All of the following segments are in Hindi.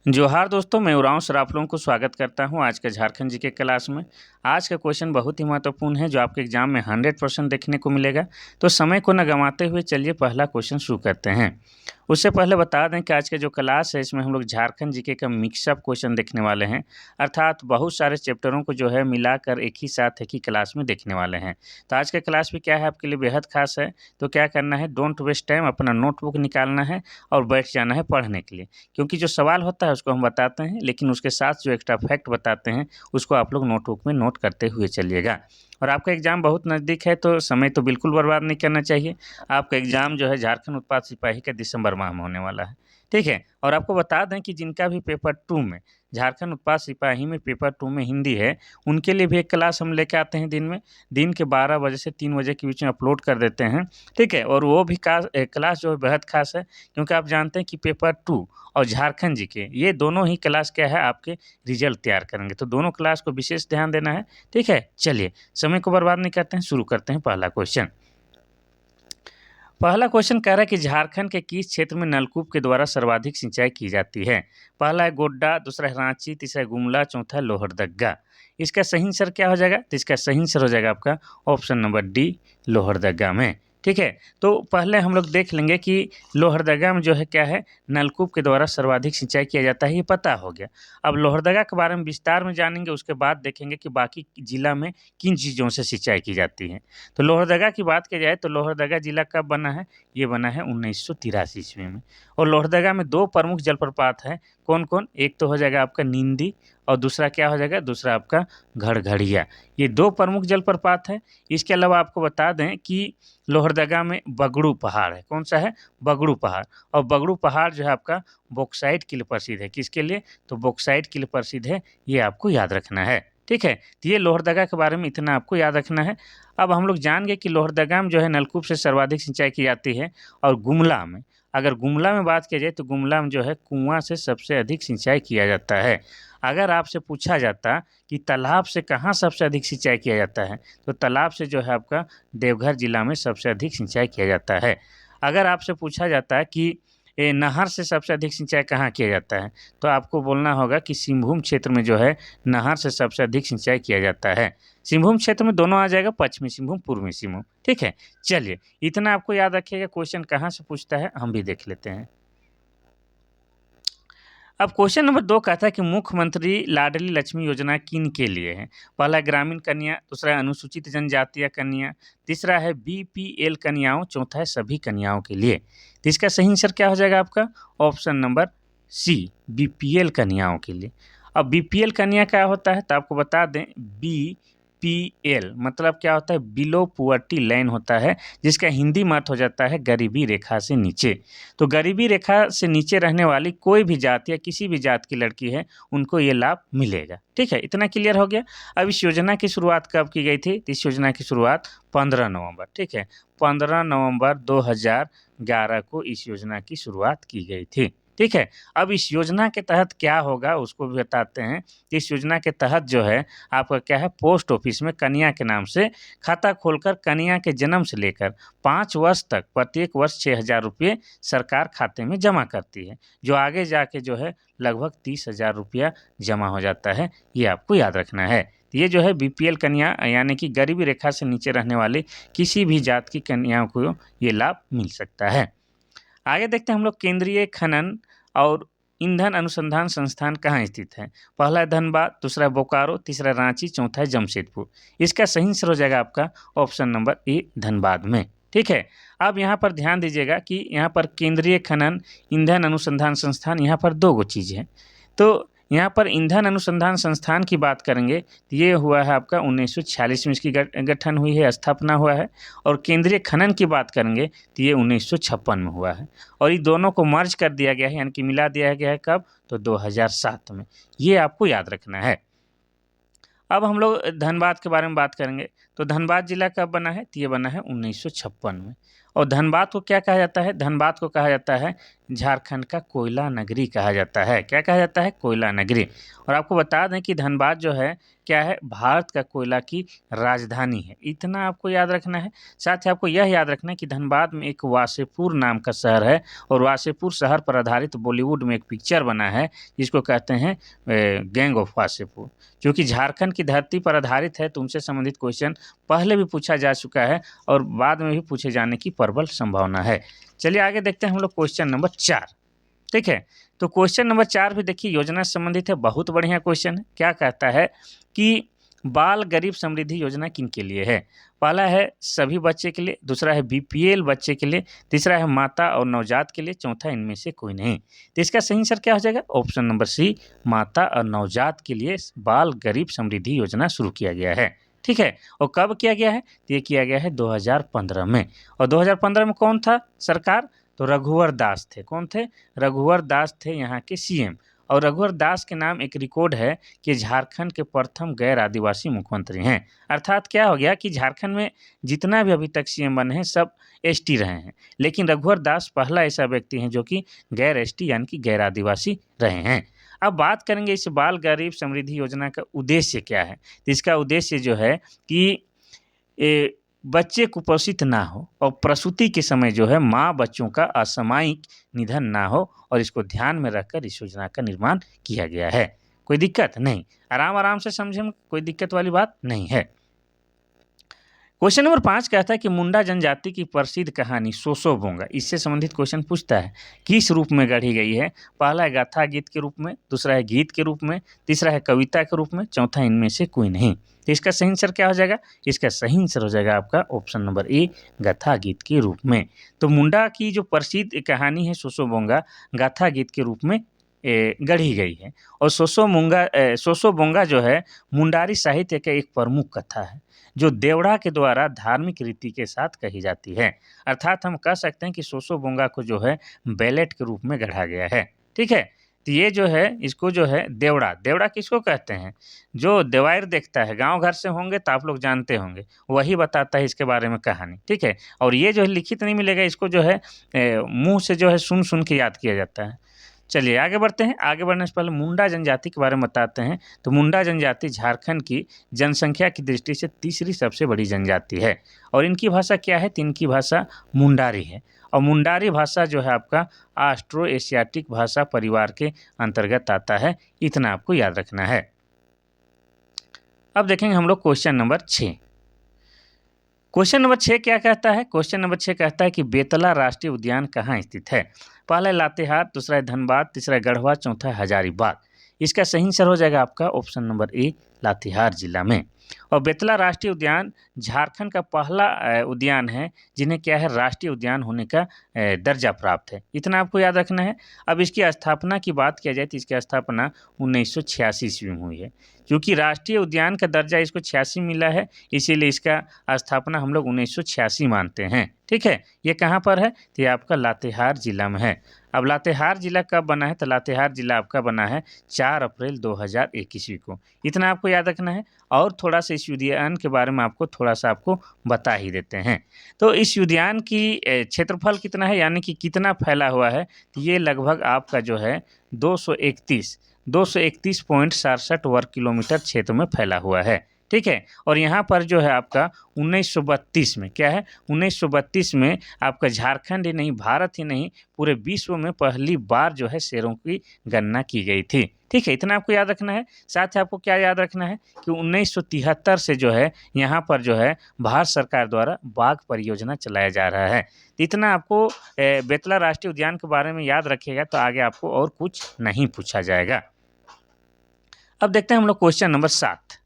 जोहार दोस्तों, मैं उरांव सर आप लोगों को स्वागत करता हूं आज के झारखंड जीके क्लास में। आज का क्वेश्चन बहुत ही महत्वपूर्ण है जो आपके एग्जाम में 100% देखने को मिलेगा। तो समय को न गंवाते हुए चलिए पहला क्वेश्चन शुरू करते हैं। उससे पहले बता दें कि आज के जो क्लास है इसमें हम लोग झारखंड जीके का मिक्सअप क्वेश्चन देखने वाले हैं, अर्थात बहुत सारे चैप्टरों को जो है मिलाकर एक ही साथ एक ही क्लास में देखने वाले हैं। तो आज का क्लास भी क्या है आपके लिए बेहद खास है। तो क्या करना है, डोंट वेस्ट टाइम, अपना नोटबुक निकालना है और बैठ जाना है पढ़ने के लिए, क्योंकि जो सवाल होता है उसको हम बताते हैं लेकिन उसके साथ जो एक्स्ट्रा फैक्ट बताते हैं उसको आप लोग नोटबुक में नोट करते हुए चलिएगा। और आपका एग्ज़ाम बहुत नज़दीक है तो समय तो बिल्कुल बर्बाद नहीं करना चाहिए। आपका एग्ज़ाम जो है झारखंड उत्पाद सिपाही का दिसंबर माह में होने वाला है, ठीक है। और आपको बता दें कि जिनका भी पेपर 2 में, झारखंड उत्पाद सिपाही में पेपर 2 में हिंदी है, उनके लिए भी एक क्लास हम लेके आते हैं दिन में। दिन के 12 बजे से 3 बजे के बीच में अपलोड कर देते हैं, ठीक है। और वो भी क्लास जो है बेहद खास है, क्योंकि आप जानते हैं कि पेपर 2 और झारखंड जीके ये दोनों ही क्लास क्या है आपके रिजल्ट तैयार करेंगे। तो दोनों क्लास को विशेष ध्यान देना है, ठीक है। चलिए समय को बर्बाद नहीं करते हैं, शुरू करते हैं पहला क्वेश्चन। पहला क्वेश्चन कह रहा है कि झारखंड के किस क्षेत्र में नलकूप के द्वारा सर्वाधिक सिंचाई की जाती है। पहला है गोड्डा, दूसरा है रांची, तीसरा है गुमला, चौथा है लोहरदगा। इसका सही आंसर क्या हो जाएगा, तो इसका सही आंसर हो जाएगा आपका ऑप्शन नंबर डी, लोहरदगा में, ठीक है। तो पहले हम लोग देख लेंगे कि लोहरदगा में जो है क्या है, नलकूप के द्वारा सर्वाधिक सिंचाई किया जाता है, ये पता हो गया। अब लोहरदगा के बारे में विस्तार में जानेंगे, उसके बाद देखेंगे कि बाकी जिला में किन चीज़ों से सिंचाई की जाती है। तो लोहरदगा की बात की जाए तो लोहरदगा जिला कब बना है, ये बना है 1983 ईस्वी में। और लोहरदगा में 2 प्रमुख जलप्रपात हैं, कौन-कौन, एक तो हो जाएगा आपका नींदी और दूसरा क्या हो जाएगा, दूसरा आपका घड़घड़िया। ये 2 प्रमुख जलप्रपात हैं। इसके अलावा आपको बता दें कि लोहरदगा में बगड़ू पहाड़ है, कौन सा है, बगड़ू पहाड़। और बगड़ू पहाड़ जो है आपका बॉक्साइट के लिए प्रसिद्ध है, किसके लिए, तो बॉक्साइट के लिए प्रसिद्ध है, ये आपको याद रखना है, ठीक है। तो ये लोहरदगा के बारे में इतना आपको याद रखना है। अब हम लोग जान गए कि लोहरदगा में जो है नलकूप से सर्वाधिक सिंचाई की जाती है। और गुमला में, अगर गुमला में बात की जाए तो गुमला में जो है कुआं से सबसे अधिक सिंचाई किया जाता है। अगर आपसे पूछा जाता कि तालाब से कहाँ सबसे अधिक सिंचाई किया जाता है, तो तालाब से जो है आपका देवघर जिला में सबसे अधिक सिंचाई किया जाता है। अगर आपसे पूछा जाता है कि नहर से सबसे अधिक सिंचाई कहाँ किया जाता है, तो आपको बोलना होगा कि सिंहभूम क्षेत्र में जो है नहर से सबसे अधिक सिंचाई किया जाता है। सिंहभूम क्षेत्र में दोनों आ जाएगा, पश्चिमी सिंहभूम, पूर्वी सिंहभूम, ठीक है। चलिए इतना आपको याद रखिएगा, क्वेश्चन कहाँ से पूछता है हम भी देख लेते हैं। अब क्वेश्चन नंबर 2 कहता है कि मुख्यमंत्री लाडली लक्ष्मी योजना किन के लिए है। पहला है ग्रामीण कन्या, दूसरा है अनुसूचित जनजातीय कन्या, तीसरा है बीपीएल कन्याओं, चौथा है सभी कन्याओं के लिए। तो इसका सही आंसर क्या हो जाएगा आपका ऑप्शन नंबर सी, बीपीएल कन्याओं के लिए। अब बीपीएल कन्या क्या होता है, तो आपको बता दें बीपीएल मतलब क्या होता है, बिलो पुअर्टी लाइन होता है, जिसका हिंदी में अर्थ हो जाता है गरीबी रेखा से नीचे। तो गरीबी रेखा से नीचे रहने वाली कोई भी जात या किसी भी जात की लड़की है, उनको ये लाभ मिलेगा, ठीक है। इतना क्लियर हो गया। अब इस योजना की शुरुआत कब की गई थी, तो इस योजना की शुरुआत 15 नवंबर, ठीक है, 15 नवंबर 2011 को इस योजना की शुरुआत की गई थी, ठीक है। अब इस योजना के तहत क्या होगा उसको भी बताते हैं। इस योजना के तहत जो है आपका क्या है, पोस्ट ऑफिस में कन्या के नाम से खाता खोलकर कन्या के जन्म से लेकर 5 वर्ष तक प्रत्येक वर्ष 6,000 रुपये सरकार खाते में जमा करती है, जो आगे जाके जो है लगभग 30,000 रुपया जमा हो जाता है, ये आपको याद रखना है। तो ये जो है बीपीएल कन्या यानी कि गरीबी रेखा से नीचे रहने वाले किसी भी जात की कन्याओं को ये लाभ मिल सकता है। आगे देखते हैं हम लोग केंद्रीय खनन और ईंधन अनुसंधान संस्थान कहाँ स्थित है। पहला है धनबाद, दूसरा है बोकारो, तीसरा रांची, चौथा है जमशेदपुर। इसका सही आंसर हो जाएगा आपका ऑप्शन नंबर ए, धनबाद में, ठीक है। अब यहाँ पर ध्यान दीजिएगा कि यहाँ पर केंद्रीय खनन ईंधन अनुसंधान संस्थान, यहाँ पर 2 गो चीज़ है। तो यहाँ पर ईंधन अनुसंधान संस्थान की बात करेंगे तो ये हुआ है आपका 1946 में इसकी गठन हुई है, स्थापना हुआ है। और केंद्रीय खनन की बात करेंगे तो ये 1956 में हुआ है। और ये दोनों को मर्ज कर दिया गया है, यानी कि मिला दिया गया है कब, तो 2007 में। ये आपको याद रखना है। अब हम लोग धनबाद के बारे में बात करेंगे। तो धनबाद जिला कब बना है, तो ये बना है 1956 में। और धनबाद को क्या कहा जाता है? धनबाद को कहा जाता है झारखंड का कोयला नगरी कहा जाता है। क्या कहा जाता है? कोयला नगरी। और आपको बता दें कि धनबाद जो है क्या है? भारत का कोयला की राजधानी है। इतना आपको याद रखना है। साथ ही आपको यह याद रखना है कि धनबाद में एक वासेपुर नाम का शहर है और वासेपुर शहर पर आधारित बॉलीवुड में एक पिक्चर बना है जिसको कहते हैं गैंग ऑफ वासेपुर, जो कि झारखंड की धरती पर आधारित है। तो उनसे संबंधित क्वेश्चन पहले भी पूछा जा चुका है और बाद में भी पूछे जाने की प्रबल संभावना है। चलिए आगे देखते हैं हम लोग क्वेश्चन नंबर 4। ठीक है, तो क्वेश्चन नंबर 4 भी देखिए योजना से संबंधित है। बहुत बढ़िया क्वेश्चन है। क्या कहता है कि बाल गरीब समृद्धि योजना किन के लिए है? पहला है सभी बच्चे के लिए, दूसरा है बीपीएल बच्चे के लिए, तीसरा है माता और नवजात के लिए, चौथा इनमें से कोई नहीं। तो इसका सही आंसर क्या हो जाएगा? ऑप्शन नंबर सी, माता और नवजात के लिए बाल गरीब समृद्धि योजना शुरू किया गया है। ठीक है, और कब किया गया है? तो ये किया गया है 2015 में। और 2015 में कौन था सरकार? तो रघुवर दास थे। कौन थे? रघुवर दास थे यहाँ के सीएम। और रघुवर दास के नाम एक रिकॉर्ड है कि झारखंड के प्रथम गैर आदिवासी मुख्यमंत्री हैं। अर्थात क्या हो गया कि झारखंड में जितना भी अभी तक सीएम बने हैं सब एसटी रहे हैं, लेकिन रघुवर दास पहला ऐसा व्यक्ति हैं जो कि गैर एसटी यानी कि गैर आदिवासी रहे हैं। अब बात करेंगे इस बाल गरीब समृद्धि योजना का उद्देश्य क्या है। तो इसका उद्देश्य जो है कि बच्चे कुपोषित ना हो और प्रसूति के समय जो है माँ बच्चों का असामयिक निधन ना हो, और इसको ध्यान में रखकर इस योजना का निर्माण किया गया है। कोई दिक्कत नहीं, आराम आराम से समझें, कोई दिक्कत वाली बात नहीं है। क्वेश्चन नंबर 5 कहता है कि मुंडा जनजाति की प्रसिद्ध कहानी सोसोबोंगा, इससे संबंधित क्वेश्चन पूछता है किस रूप में गढ़ी गई है? पहला है गाथा गीत के रूप में, दूसरा है गीत के रूप में, तीसरा है कविता के रूप में, चौथा इनमें से कोई नहीं। तो इसका सही आंसर क्या हो जाएगा? इसका सही आंसर हो जाएगा आपका ऑप्शन नंबर ए, गाथा गीत के रूप में। तो मुंडा की जो प्रसिद्ध कहानी है सोसोबोंगा गाथा गीत के रूप में गढ़ी गई है। और सोसोबोंगा जो है मुंडारी साहित्य का एक प्रमुख कथा है जो देवड़ा के द्वारा धार्मिक रीति के साथ कही जाती है। अर्थात हम कह सकते हैं कि सोसोबोंगा को जो है बैलेट के रूप में गढ़ा गया है। ठीक है, तो ये जो है इसको जो है देवड़ा किसको कहते हैं? जो देवायर देखता है, गांव घर से होंगे तो आप लोग जानते होंगे, वही बताता है इसके बारे में कहानी। ठीक है, और ये जो है लिखित नहीं मिलेगा, इसको जो है मुंह से जो है सुन सुन के याद किया जाता है। चलिए आगे बढ़ते हैं। आगे बढ़ने से पहले मुंडा जनजाति के बारे में बताते हैं। तो मुंडा जनजाति झारखंड की जनसंख्या की दृष्टि से तीसरी सबसे बड़ी जनजाति है। और इनकी भाषा क्या है? तो इनकी भाषा मुंडारी है। और मुंडारी भाषा जो है आपका ऑस्ट्रो एशियाटिक भाषा परिवार के अंतर्गत आता है। इतना आपको याद रखना है। अब देखेंगे हम लोग क्वेश्चन नंबर 6। क्वेश्चन नंबर 6 क्या कहता है? क्वेश्चन नंबर 6 कहता है कि बेतला राष्ट्रीय उद्यान कहाँ स्थित है? पहला है लातेहार, दूसरा है धनबाद, तीसरा है गढ़वा, चौथा है हजारीबाग। इसका सही आंसर हो जाएगा आपका ऑप्शन नंबर ए, लातेहार जिला में। और बेतला राष्ट्रीय उद्यान झारखंड का पहला उद्यान है जिन्हें क्या है राष्ट्रीय उद्यान होने का दर्जा प्राप्त है। इतना आपको याद रखना है। अब इसकी स्थापना की बात किया जाए तो इसकी स्थापना 1986 ईस्वी में हुई है। क्योंकि राष्ट्रीय उद्यान का दर्जा इसको 86 मिला है, इसीलिए इसका स्थापना हम लोग 1986 मानते हैं। ठीक है, ये कहाँ पर है? तो ये आपका लातेहार जिला में है। अब लातेहार जिला कब बना है? तो लातेहार जिला आपका बना है 4 अप्रैल 2001 ईस्वी को। इतना आपको याद रखना है। और थोड़ा सा इस उद्यान के बारे में थोड़ा सा आपको बता ही देते हैं। तो इस उद्यान की क्षेत्रफल कितना है, यानी कि कितना फैला हुआ है? तो ये लगभग आपका जो है 231.67 वर्ग किलोमीटर क्षेत्र में फैला हुआ है। ठीक है, और यहाँ पर जो है आपका 1932 में क्या है? 1932 में आपका झारखंड ही नहीं, भारत ही नहीं, पूरे विश्व में पहली बार जो है शेरों की गणना की गई थी। ठीक है, इतना आपको याद रखना है। साथ ही आपको क्या याद रखना है कि 1973 से जो है यहाँ पर जो है भारत सरकार द्वारा बाघ परियोजना चलाया जा रहा है। इतना आपको बेतला राष्ट्रीय उद्यान के बारे में याद रखिएगा तो आगे आपको और कुछ नहीं पूछा जाएगा। अब देखते हैं हम लोग क्वेश्चन नंबर 7।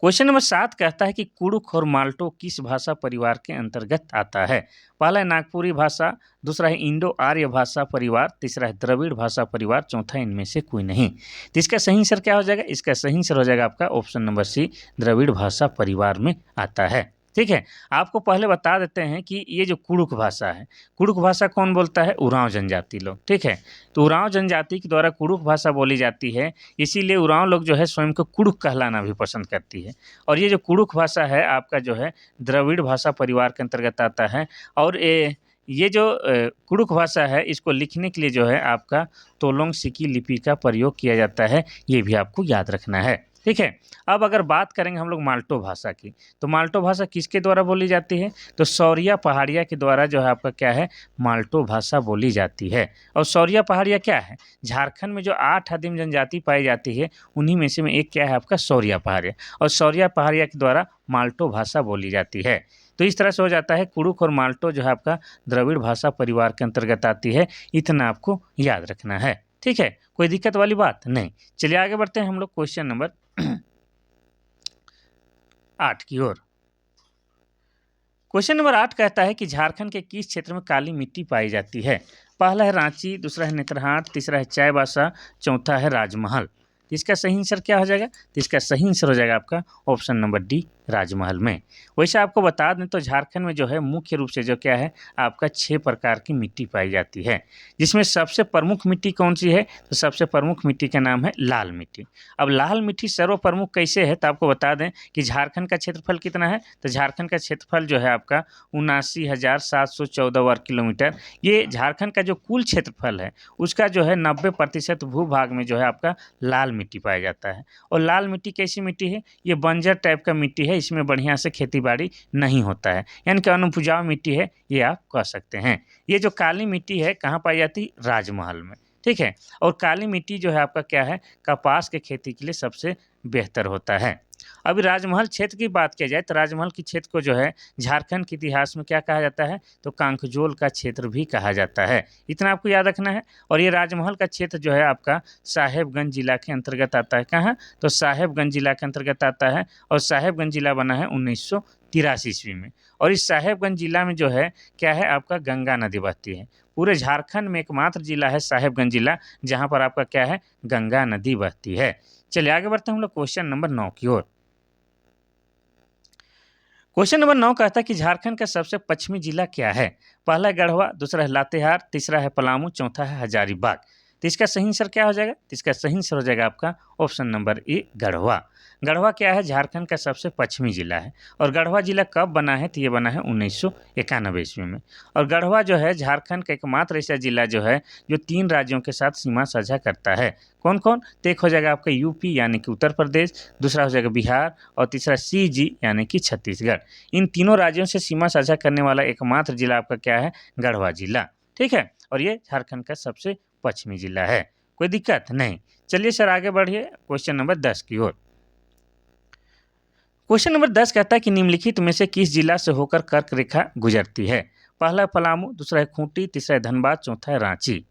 क्वेश्चन नंबर 7 कहता है कि कुड़ुख और माल्टो किस भाषा परिवार के अंतर्गत आता है? पहला है नागपुरी भाषा, दूसरा है इंडो आर्य भाषा परिवार, तीसरा है द्रविड़ भाषा परिवार, चौथा इनमें से कोई नहीं। तो इसका सही आंसर क्या हो जाएगा? इसका सही आंसर हो जाएगा आपका ऑप्शन नंबर सी, द्रविड़ भाषा परिवार में आता है। ठीक है? आपको पहले बता देते हैं कि ये जो कुड़ुक भाषा है, कुड़ुक भाषा कौन बोलता है? उरांव जनजाति लोग, ठीक है? तो उरांव जनजाति के द्वारा कुड़ुक भाषा बोली जाती है, इसीलिए उरांव लोग जो है स्वयं को कुड़ुक कहलाना भी पसंद करती है। और ये जो कुड़ुक भाषा है आपका जो है द्रविड़ भाषा परिवार के अंतर्गत आता है और ये जो कुड़ुक भाषा है इसको लिखने के लिए जो है आपका तोलोंग सिकी लिपि का प्रयोग किया जाता है, ये भी आपको याद रखना है, ठीक है? अब अगर बात करेंगे हम लोग माल्टो भाषा की, तो माल्टो भाषा किसके द्वारा बोली जाती है? तो सौरिया पहाड़िया के द्वारा जो है आपका क्या है? माल्टो भाषा बोली जाती है। और सौरिया पहाड़िया क्या है? झारखंड में जो 8 आदिम जनजाति पाई जाती है, उन्हीं में से एक क्या है आपका? सौरिया पहाड़िया। और सौरिया पहाड़िया के द्वारा माल्टो भाषा बोली जाती है। तो इस तरह से हो जाता है कुड़ुक और माल्टो जो है आपका द्रविड़ भाषा परिवार के अंतर्गत आती है, इतना आपको याद रखना है, ठीक है? कोई दिक्कत वाली बात नहीं। चलिए आगे बढ़ते हैं हम लोग क्वेश्चन नंबर 8 की ओर। क्वेश्चन नंबर 8 कहता है कि झारखंड के किस क्षेत्र में काली मिट्टी पाई जाती है? पहला है रांची, दूसरा है नेतरहाट, तीसरा है चाईबासा, चौथा है राजमहल। इसका सही आंसर क्या हो जाएगा? तो इसका सही आंसर हो जाएगा आपका ऑप्शन नंबर डी, राजमहल में। वैसे आपको बता दें तो झारखंड में जो है मुख्य रूप से जो क्या है आपका 6 प्रकार की मिट्टी पाई जाती है, जिसमें सबसे प्रमुख मिट्टी कौन सी है? तो सबसे प्रमुख मिट्टी का नाम है लाल मिट्टी। अब लाल मिट्टी सर्वप्रमुख कैसे है? तो आपको बता दें कि झारखंड का क्षेत्रफल कितना है? तो झारखंड का क्षेत्रफल जो है आपका 79,714 वर्ग किलोमीटर। ये झारखंड का जो कुल क्षेत्रफल है उसका जो है 90% भूभाग में जो है आपका लाल मिट्टी पाया जाता है। और लाल मिट्टी कैसी मिट्टी है? ये बंजर टाइप का मिट्टी है, इसमें बढ़िया से खेती बाड़ी नहीं होता है, यानी कि अनुपजाऊ मिट्टी है, ये आप कह सकते हैं। ये जो काली मिट्टी है कहाँ पाई जाती है? राजमहल में, ठीक है? और काली मिट्टी जो है आपका क्या है? कपास के खेती के लिए सबसे बेहतर होता है। अभी राजमहल क्षेत्र की बात किया जाए तो राजमहल की क्षेत्र को जो है झारखंड के इतिहास में क्या कहा जाता है? तो कांखजोल का क्षेत्र भी कहा जाता है, इतना आपको याद रखना है। और ये राजमहल का क्षेत्र जो है आपका साहेबगंज जिला के अंतर्गत आता है। कहाँ? तो साहेबगंज जिला के अंतर्गत आता है और साहेबगंज जिला बना है 1983 ईस्वी में। और इस साहेबगंज जिला में जो है क्या है आपका गंगा नदी बहती है। पूरे झारखंड में एकमात्र जिला है साहेबगंज जिला जहाँ पर आपका क्या है? गंगा नदी बहती है। चलिए आगे बढ़ते हैं हम लोग क्वेश्चन नंबर 9 की ओर। क्वेश्चन नंबर 9 कहता है कि झारखंड का सबसे पश्चिमी जिला क्या है? पहला है गढ़वा, दूसरा है लातेहार, तीसरा है पलामू, चौथा है हजारीबाग। तो इसका सही आंसर क्या हो जाएगा? तो इसका सही आंसर हो जाएगा आपका option number A, Garhwa. Garhwa क्या है? झारखंड का सबसे पश्चिमी जिला है। और गढ़वा जिला कब बना है? तो ये बना है 1991 ईस्वी में। और गढ़वा जो है झारखंड का एकमात्र ऐसा जिला जो है जो 3 राज्यों के साथ सीमा साझा करता है। कौन कौन? तो एक हो जाएगा आपका यूपी यानी कि उत्तर प्रदेश, दूसरा हो जाएगा बिहार और तीसरा सीजी यानी कि छत्तीसगढ़। इन तीनों राज्यों से सीमा साझा करने वाला एकमात्र जिला आपका क्या है? गढ़वा जिला, ठीक है? और ये झारखंड का सबसे पश्चिमी जिला है। कोई दिक्कत नहीं। चलिए सर आगे बढ़िए क्वेश्चन नंबर 10 की ओर। क्वेश्चन नंबर 10 कहता है कि निम्नलिखित में से किस जिला से होकर कर्क रेखा गुजरती है? पहला है पलामू, दूसरा है खूंटी, तीसरा है धनबाद, चौथा है रांची।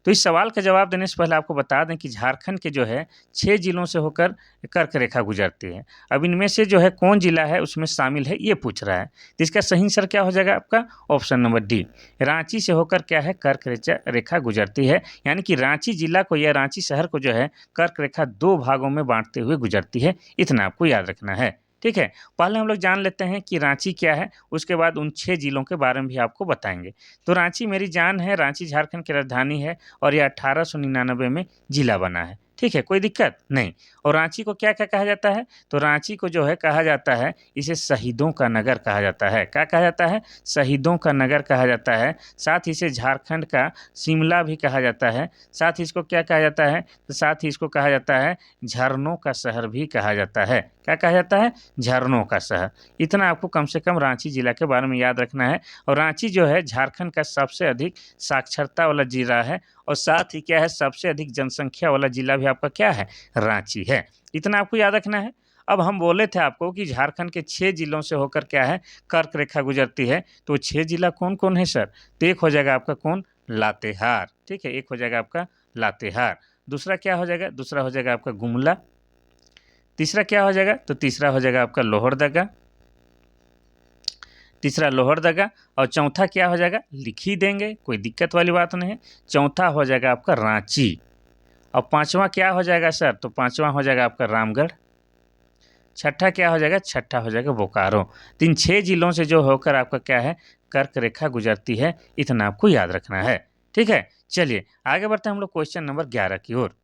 तो इस सवाल का जवाब देने से पहले आपको बता दें कि झारखंड के जो है 6 जिलों से होकर कर्क रेखा गुजरती है। अब इनमें से जो है कौन जिला है उसमें शामिल है ये पूछ रहा है। तो इसका सही आंसर क्या हो जाएगा आपका? ऑप्शन नंबर डी, रांची से होकर क्या है कर्क रेखा गुजरती है। यानी कि रांची जिला को या रांची शहर को जो है कर्क रेखा 2 भागों में बांटते हुए गुजरती है, इतना आपको याद रखना है, ठीक है? पहले हम लोग जान लेते हैं कि रांची क्या है, उसके बाद उन 6 जिलों के बारे में भी आपको बताएंगे। तो रांची मेरी जान है, रांची झारखंड की राजधानी है और यह 1899 में जिला बना है, ठीक है? कोई दिक्कत नहीं। और रांची को क्या क्या कहा जाता है? तो रांची को जो है कहा जाता है, इसे शहीदों का नगर कहा जाता है। क्या कहा जाता है? शहीदों का नगर कहा जाता है। साथ ही इसे झारखंड का शिमला भी कहा जाता है। साथ ही इसको क्या कहा जाता है? तो साथ ही इसको कहा जाता है झरनों का शहर भी कहा जाता है। क्या कहा जाता है? झरनों का शहर। इतना आपको कम से कम रांची जिला के बारे में याद रखना है। और रांची जो है झारखंड का सबसे अधिक साक्षरता वाला जिला है और साथ ही क्या है सबसे अधिक जनसंख्या वाला जिला भी आपका क्या है? रांची है। इतना आपको याद रखना है। अब हम बोले थे आपको कि झारखंड के 6 जिलों से होकर क्या है कर्क रेखा गुजरती है, तो 6 जिला कौन कौन है सर? तो एक हो जाएगा आपका कौन? लातेहार, ठीक है? एक हो जाएगा आपका लातेहार। दूसरा क्या हो जाएगा? दूसरा हो जाएगा आपका गुमला। तीसरा क्या हो जाएगा? तो तीसरा हो जाएगा आपका लोहरदगा। तीसरा लोहरदगा। और चौथा क्या हो जाएगा? लिख ही देंगे, कोई दिक्कत वाली बात नहीं है। चौथा हो जाएगा आपका रांची। और पांचवा क्या हो जाएगा सर? तो पांचवा हो जाएगा आपका रामगढ़। छठा क्या हो जाएगा, छठा हो जाएगा बोकारो। तो इन 6 जिलों से जो होकर आपका क्या है, कर्क रेखा गुजरती है, इतना आपको याद रखना है। ठीक है, चलिए आगे बढ़ते हैं हम लोग क्वेश्चन नंबर 11 की ओर।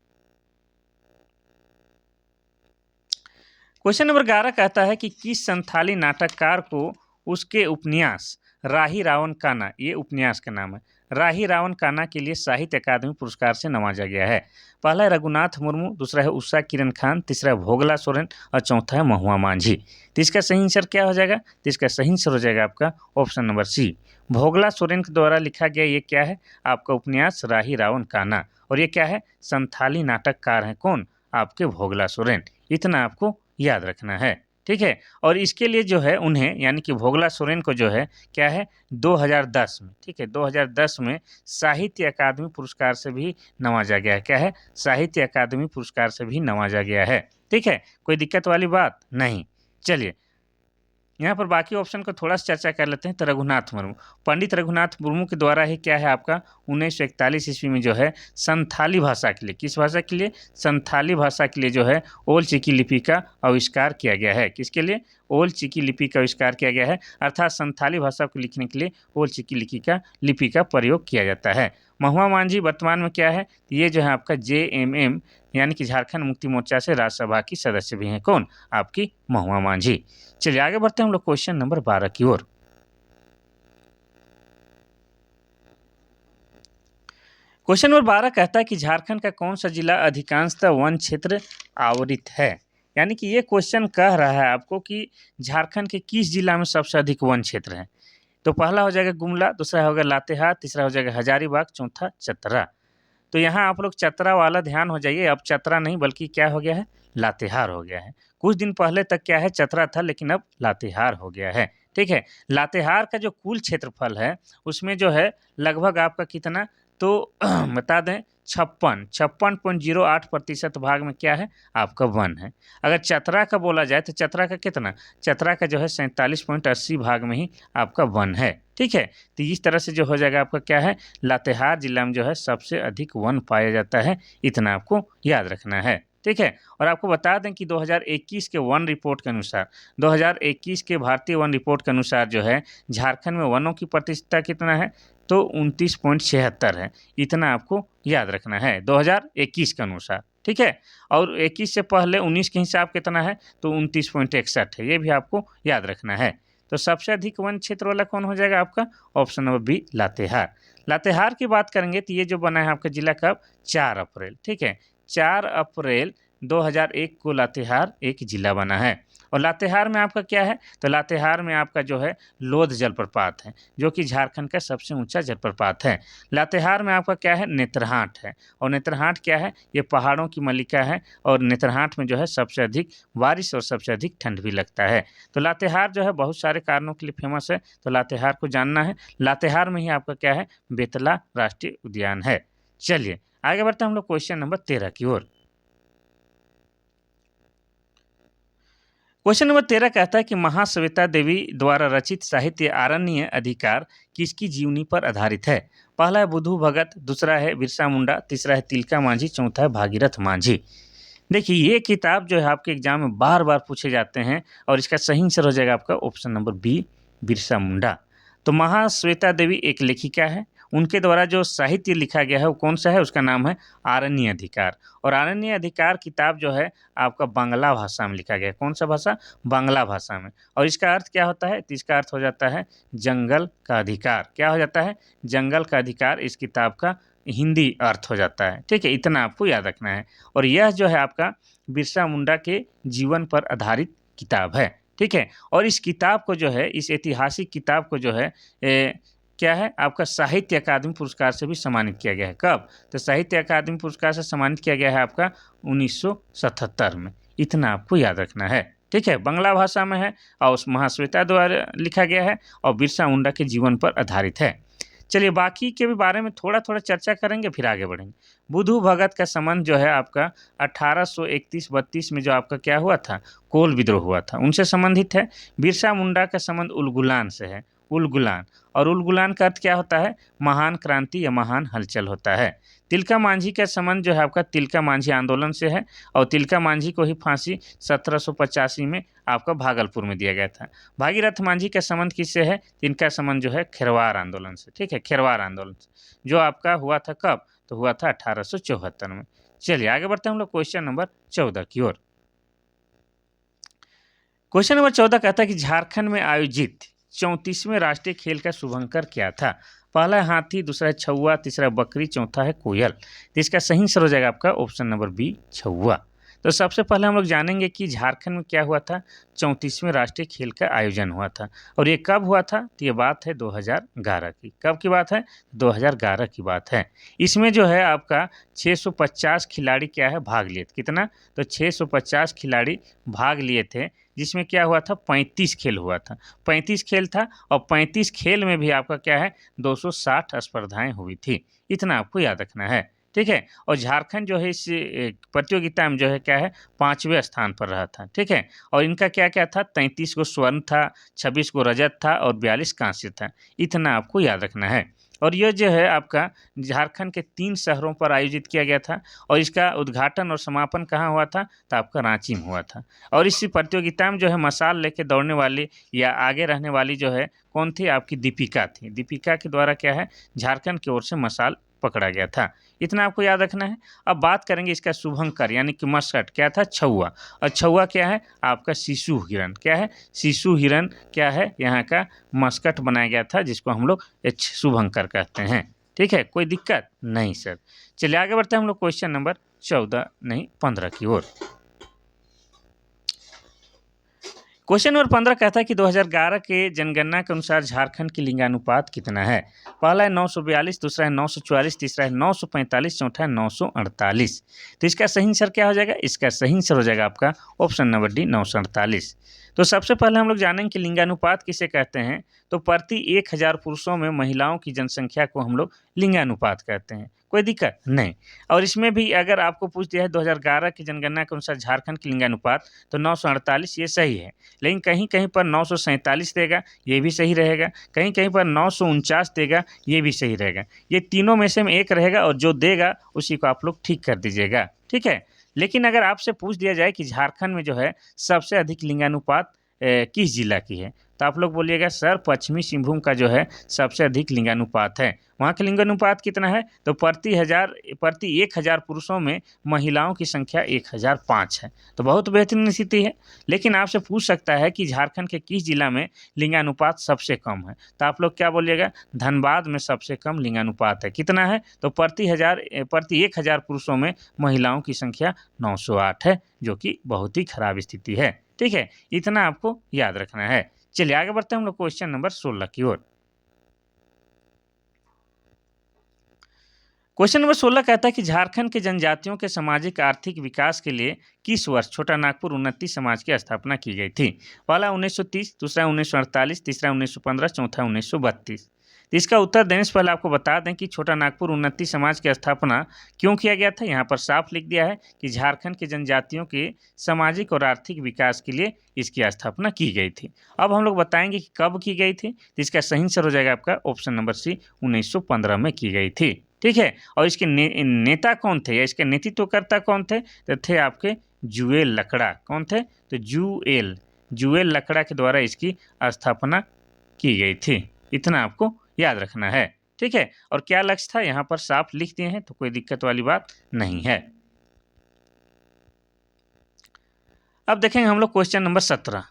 क्वेश्चन नंबर 11 कहता है कि किस संथाली नाटककार को उसके उपन्यास राही रावण काना, ये उपन्यास का नाम है, राही रावण काना के लिए साहित्य अकादमी पुरस्कार से नवाजा गया है। पहला है रघुनाथ मुर्मू, दूसरा है उषा किरण खान, तीसरा है भोगला सोरेन और चौथा है महुआ मांझी। तो इसका सही आंसर क्या हो जाएगा, तो इसका सही आंसर हो जाएगा आपका ऑप्शन नंबर सी, भोगला सोरेन के द्वारा लिखा गया ये क्या है, आपका उपन्यास राही रावण काना। और ये क्या है, संथाली नाटककार हैं कौन, आपके भोगला सोरेन। इतना आपको याद रखना है। ठीक है, और इसके लिए जो है उन्हें यानी कि भोगला सोरेन को जो है क्या है 2010 में, ठीक है 2010 में साहित्य अकादमी पुरस्कार से भी नवाजा गया है। क्या है, साहित्य अकादमी पुरस्कार से भी नवाजा गया है। ठीक है, कोई दिक्कत वाली बात नहीं। चलिए यहाँ पर बाकी ऑप्शन को थोड़ा सा चर्चा कर लेते हैं। तो रघुनाथ मुर्मू, पंडित रघुनाथ मुर्मू के द्वारा ही क्या है आपका 1941 ईस्वी में जो है संथाली भाषा के लिए, किस भाषा के लिए, संथाली भाषा के लिए जो है ओल चिकी लिपि का आविष्कार किया गया है। किसके लिए, ओल चिकी लिपि का आविष्कार किया गया है, अर्थात संथाली भाषा को लिखने के लिए ओल चिकी लिपि का प्रयोग किया जाता है। महुआ मांझी वर्तमान में क्या है, ये जो है आपका JMM यानी कि झारखंड मुक्ति मोर्चा से राज्यसभा की सदस्य भी हैं कौन, आपकी महुआ मांझी। चलिए आगे बढ़ते हैं हम लोग क्वेश्चन नंबर 12 की ओर। क्वेश्चन नंबर 12 कहता है कि झारखंड का कौन सा जिला अधिकांशतः वन क्षेत्र आवरित है। यानी कि ये क्वेश्चन कह रहा है आपको कि झारखंड के किस जिला में सबसे अधिक वन क्षेत्र है। तो पहला हो जाएगा गुमला, दूसरा होगा लातेहार, तीसरा हो जाएगा हजारीबाग, चौथा चतरा। तो यहाँ आप लोग चतरा वाला ध्यान हो जाइए, अब चतरा नहीं बल्कि क्या हो गया है, लातेहार हो गया है। कुछ दिन पहले तक क्या है चतरा था, लेकिन अब लातेहार हो गया है। ठीक है, लातेहार का जो कुल क्षेत्रफल है उसमें जो है लगभग आपका कितना, तो बता दें 56.08% भाग में क्या है आपका वन है। अगर चतरा का बोला जाए तो चतरा का कितना, चतरा का जो है 47.80 भाग में ही आपका वन है। ठीक है, तो इस तरह से जो हो जाएगा आपका क्या है, लातेहार जिला में जो है सबसे अधिक वन पाया जाता है। इतना आपको याद रखना है। ठीक है, और आपको बता दें कि 2021 के वन रिपोर्ट के अनुसार, 2021 के भारतीय वन रिपोर्ट के अनुसार जो है झारखंड में वनों की प्रतिशतता कितना है, तो 29.76 है। इतना आपको याद रखना है 2021 के अनुसार। ठीक है, और 21 से पहले 19 के हिसाब कितना है, तो 29.61 है। ये भी आपको याद रखना है। तो सबसे अधिक वन क्षेत्र वाला कौन हो जाएगा आपका, option number B Latehar. Latehar की बात करेंगे तो ये जो बना है आपका जिला कब, 4 अप्रैल। ठीक है, 4 अप्रैल 2001 को लातेहार एक जिला बना है। और लातेहार में आपका क्या है, तो लातेहार में आपका जो है लोध जलप्रपात है, जो कि झारखंड का सबसे ऊंचा जलप्रपात है। लातेहार में आपका क्या है, नेत्रहाट है। और नेत्रहाट क्या है, ये पहाड़ों की मलिका है। और नेत्रहाट में जो है सबसे अधिक बारिश और सबसे अधिक ठंड भी लगता है। तो लातेहार जो है बहुत सारे कारणों के लिए फेमस है, तो लातेहार को जानना है। लातेहार में ही आपका क्या है, बेतला राष्ट्रीय उद्यान है। चलिए आगे बढ़ते हैं हम लोग क्वेश्चन नंबर 13 की ओर। क्वेश्चन नंबर 13 कहता है कि महाश्वेता देवी द्वारा रचित साहित्य आरण्य अधिकार किसकी जीवनी पर आधारित है। पहला है बुधू भगत, दूसरा है बिरसा मुंडा, तीसरा है तिलका मांझी, चौथा है भागीरथ मांझी। देखिए ये किताब जो है आपके एग्जाम में बार बार पूछे जाते हैं, और इसका सही आंसर हो जाएगा आपका option number B, Birsa Munda. तो महाश्वेता देवी एक लेखिका है, उनके द्वारा जो साहित्य लिखा गया है वो कौन सा है, उसका नाम है आरण्य अधिकार। और आरण्य अधिकार किताब जो है आपका बांग्ला भाषा में लिखा गया है। कौन सा भाषा, बांग्ला भाषा में। और इसका अर्थ क्या होता है, तो इसका अर्थ हो जाता है जंगल का अधिकार। क्या हो जाता है, जंगल का अधिकार इस किताब का हिंदी अर्थ हो जाता है। ठीक है, इतना आपको याद रखना है। और यह जो है आपका बिरसा मुंडा के जीवन पर आधारित किताब है। ठीक है, और इस किताब को जो है, इस ऐतिहासिक किताब को जो है क्या है आपका साहित्य अकादमी पुरस्कार से भी सम्मानित किया गया है। कब, तो साहित्य अकादमी पुरस्कार से सम्मानित किया गया है आपका 1977 में। इतना आपको याद रखना है। ठीक है, बांग्ला भाषा में है और उस महाश्वेता द्वारा लिखा गया है और बिरसा मुंडा के जीवन पर आधारित है। चलिए बाकी के भी बारे में थोड़ा थोड़ा चर्चा करेंगे, फिर आगे बढ़ेंगे। बुधू भगत का संबंध जो है आपका 1831-32 में जो आपका क्या हुआ था, कोल विद्रोह हुआ था, उनसे संबंधित है। बिरसा मुंडा का संबंध उलगुलान से है, उलगुलान। और उलगुलान का अर्थ क्या होता है, महान क्रांति या महान हलचल होता है। तिलका मांझी का संबंध जो है आपका तिलका मांझी आंदोलन से है और तिलका मांझी को ही फांसी 1785 में आपका भागलपुर में दिया गया था। भागीरथ मांझी का संबंध किससे है? इनका संबंध जो है खेरवार आंदोलन से, ठीक है, खेरवार आंदोलन से, जो आपका हुआ था कब? तो हुआ था 1874 में। चलिए आगे बढ़ते हैं हम लोग क्वेश्चन नंबर 14 की ओर। क्वेश्चन नंबर 14 कहता है कि झारखंड में आयोजित 34वें राष्ट्रीय खेल का शुभंकर क्या था? पहला है हाथी, दूसरा है छौआ, तीसरा है बकरी, चौथा है कोयल। तो इसका सही आंसर हो जाएगा आपका ऑप्शन नंबर बी, छौआ। तो सबसे पहले हम लोग जानेंगे कि झारखंड में क्या हुआ था। 34वें राष्ट्रीय खेल का आयोजन हुआ था और ये कब हुआ था? तो ये बात है 2011 की। कब की बात है? 2011 की बात है। इसमें जो है आपका 650 खिलाड़ी क्या है भाग लिए थे। कितना? तो 650 खिलाड़ी भाग लिए थे, जिसमें क्या हुआ था 35 खेल हुआ था। 35 खेल था और 35 खेल में भी आपका क्या है 260 स्पर्धाएं हुई थी। इतना आपको याद रखना है, ठीक है। और झारखंड जो है इस प्रतियोगिता में जो है क्या है 5वें स्थान पर रहा था, ठीक है। और इनका क्या क्या था 33 गो स्वर्ण था, 26 गो रजत था और 42 कांस्य था। इतना आपको याद रखना है। और यह जो है आपका झारखंड के 3 शहरों पर आयोजित किया गया था और इसका उद्घाटन और समापन कहाँ हुआ था? तो आपका रांची में हुआ था। और इस प्रतियोगिता में जो है मशाल लेके दौड़ने वाली या आगे रहने वाली जो है कौन थी? आपकी दीपिका थी। दीपिका के द्वारा क्या है झारखंड की ओर से मशाल पकड़ा गया था। इतना आपको याद रखना है। अब बात करेंगे इसका शुभंकर यानी कि मस्कट क्या था? छौआ। और छौआ क्या है? आपका शिशु हिरन। क्या है? शिशु हिरन क्या है? यहाँ का मस्कट बनाया गया था, जिसको हम लोग शुभंकर कहते हैं, ठीक है। कोई दिक्कत नहीं सर। चलिए आगे बढ़ते हैं हम लोग क्वेश्चन नंबर 14 नहीं 15 की ओर। क्वेश्चन नंबर 15 कहता है कि 2011 के जनगणना के अनुसार झारखंड की लिंगानुपात कितना है? पहला है 942, दूसरा है 944, तीसरा है 945, चौथा है 948। तो इसका सही आंसर क्या हो जाएगा? इसका सही आंसर हो जाएगा आपका ऑप्शन नंबर डी 948। तो सबसे पहले हम लोग जानेंगे कि लिंगानुपात किसे कहते हैं। तो प्रति 1000 पुरुषों में महिलाओं की जनसंख्या को हम लोग लिंगानुपात कहते हैं। कोई दिक्कत नहीं। और इसमें भी अगर आपको पूछ दिया है 2011 की जनगणना के अनुसार झारखंड की लिंगानुपात, तो 948 ये सही है। लेकिन कहीं कहीं पर 947 देगा, ये भी सही रहेगा। कहीं कहीं पर 949 देगा, ये भी सही रहेगा। ये तीनों में से एक रहेगा और जो देगा उसी को आप लोग ठीक कर दीजिएगा, ठीक है। लेकिन अगर आपसे पूछ दिया जाए कि झारखंड में जो है सबसे अधिक लिंगानुपात किस जिला की है, तो आप लोग बोलिएगा सर पश्चिमी सिंहभूम का जो है सबसे अधिक लिंगानुपात है। वहाँ का लिंगानुपात कितना है? तो प्रति 1000 पुरुषों में महिलाओं की संख्या 1005 है। तो बहुत बेहतरीन स्थिति है। लेकिन आपसे पूछ सकता है कि झारखंड के किस जिला में लिंगानुपात सबसे कम है, तो आप लोग क्या बोलिएगा? धनबाद में सबसे कम लिंगानुपात है। कितना है? तो प्रति 1000 पुरुषों में महिलाओं की संख्या 908 है, जो कि बहुत ही खराब स्थिति है, ठीक है। इतना आपको याद रखना है। चलिए आगे बढ़ते हैं हम लोग क्वेश्चन नंबर 16 की ओर। क्वेश्चन नंबर 16 कहता है कि झारखंड के जनजातियों के सामाजिक आर्थिक विकास के लिए किस वर्ष छोटा नागपुर उन्नति समाज की स्थापना की गई थी? पहला 1930, दूसरा 1948, तीसरा 1915, चौथा 1932। तो इसका उत्तर देने से पहले आपको बता दें कि छोटा नागपुर उन्नति समाज की स्थापना क्यों किया गया था। यहाँ पर साफ लिख दिया है कि झारखंड के जनजातियों के सामाजिक और आर्थिक विकास के लिए इसकी स्थापना की गई थी। अब हम लोग बताएंगे कि कब की गई थी। तो इसका सही आंसर हो जाएगा आपका ऑप्शन नंबर सी 1915 में की गई थी, ठीक है। और इसके नेता कौन थे या इसके नेतृत्वकर्ता कौन थे? तो थे आपके जुएल लकड़ा। कौन थे? तो जुएल लकड़ा के द्वारा इसकी स्थापना की गई थी। इतना आपको याद रखना है, ठीक है। और क्या लक्ष्य था यहाँ पर साफ लिख दिए हैं, तो कोई दिक्कत वाली बात नहीं है। अब देखेंगे हम लोग क्वेश्चन नंबर 17।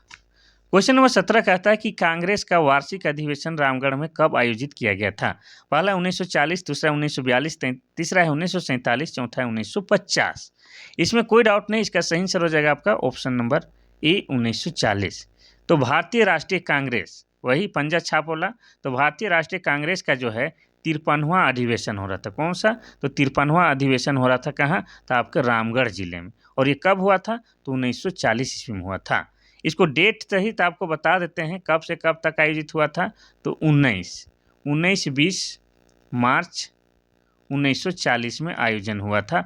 क्वेश्चन नंबर 17 कहता है कि कांग्रेस का वार्षिक अधिवेशन रामगढ़ में कब आयोजित किया गया था? पहला 1940, दूसरा 1942, तीसरा है 1947, चौथा है 1950। इसमें कोई डाउट नहीं, इसका सही आंसर हो जाएगा आपका ऑप्शन नंबर ए 1940। तो भारतीय राष्ट्रीय कांग्रेस, वही पंजा छाप वाला, तो भारतीय राष्ट्रीय कांग्रेस का जो है 53वां अधिवेशन हो रहा था। कौन सा? तो 53वां अधिवेशन हो रहा था कहाँ? तो आपके रामगढ़ जिले में। और ये कब हुआ था? तो 1940 ईस्वी में हुआ था। इसको डेट सहित आपको बता देते हैं कब से कब तक आयोजित हुआ था। तो 19-20 मार्च 1940 में आयोजन हुआ था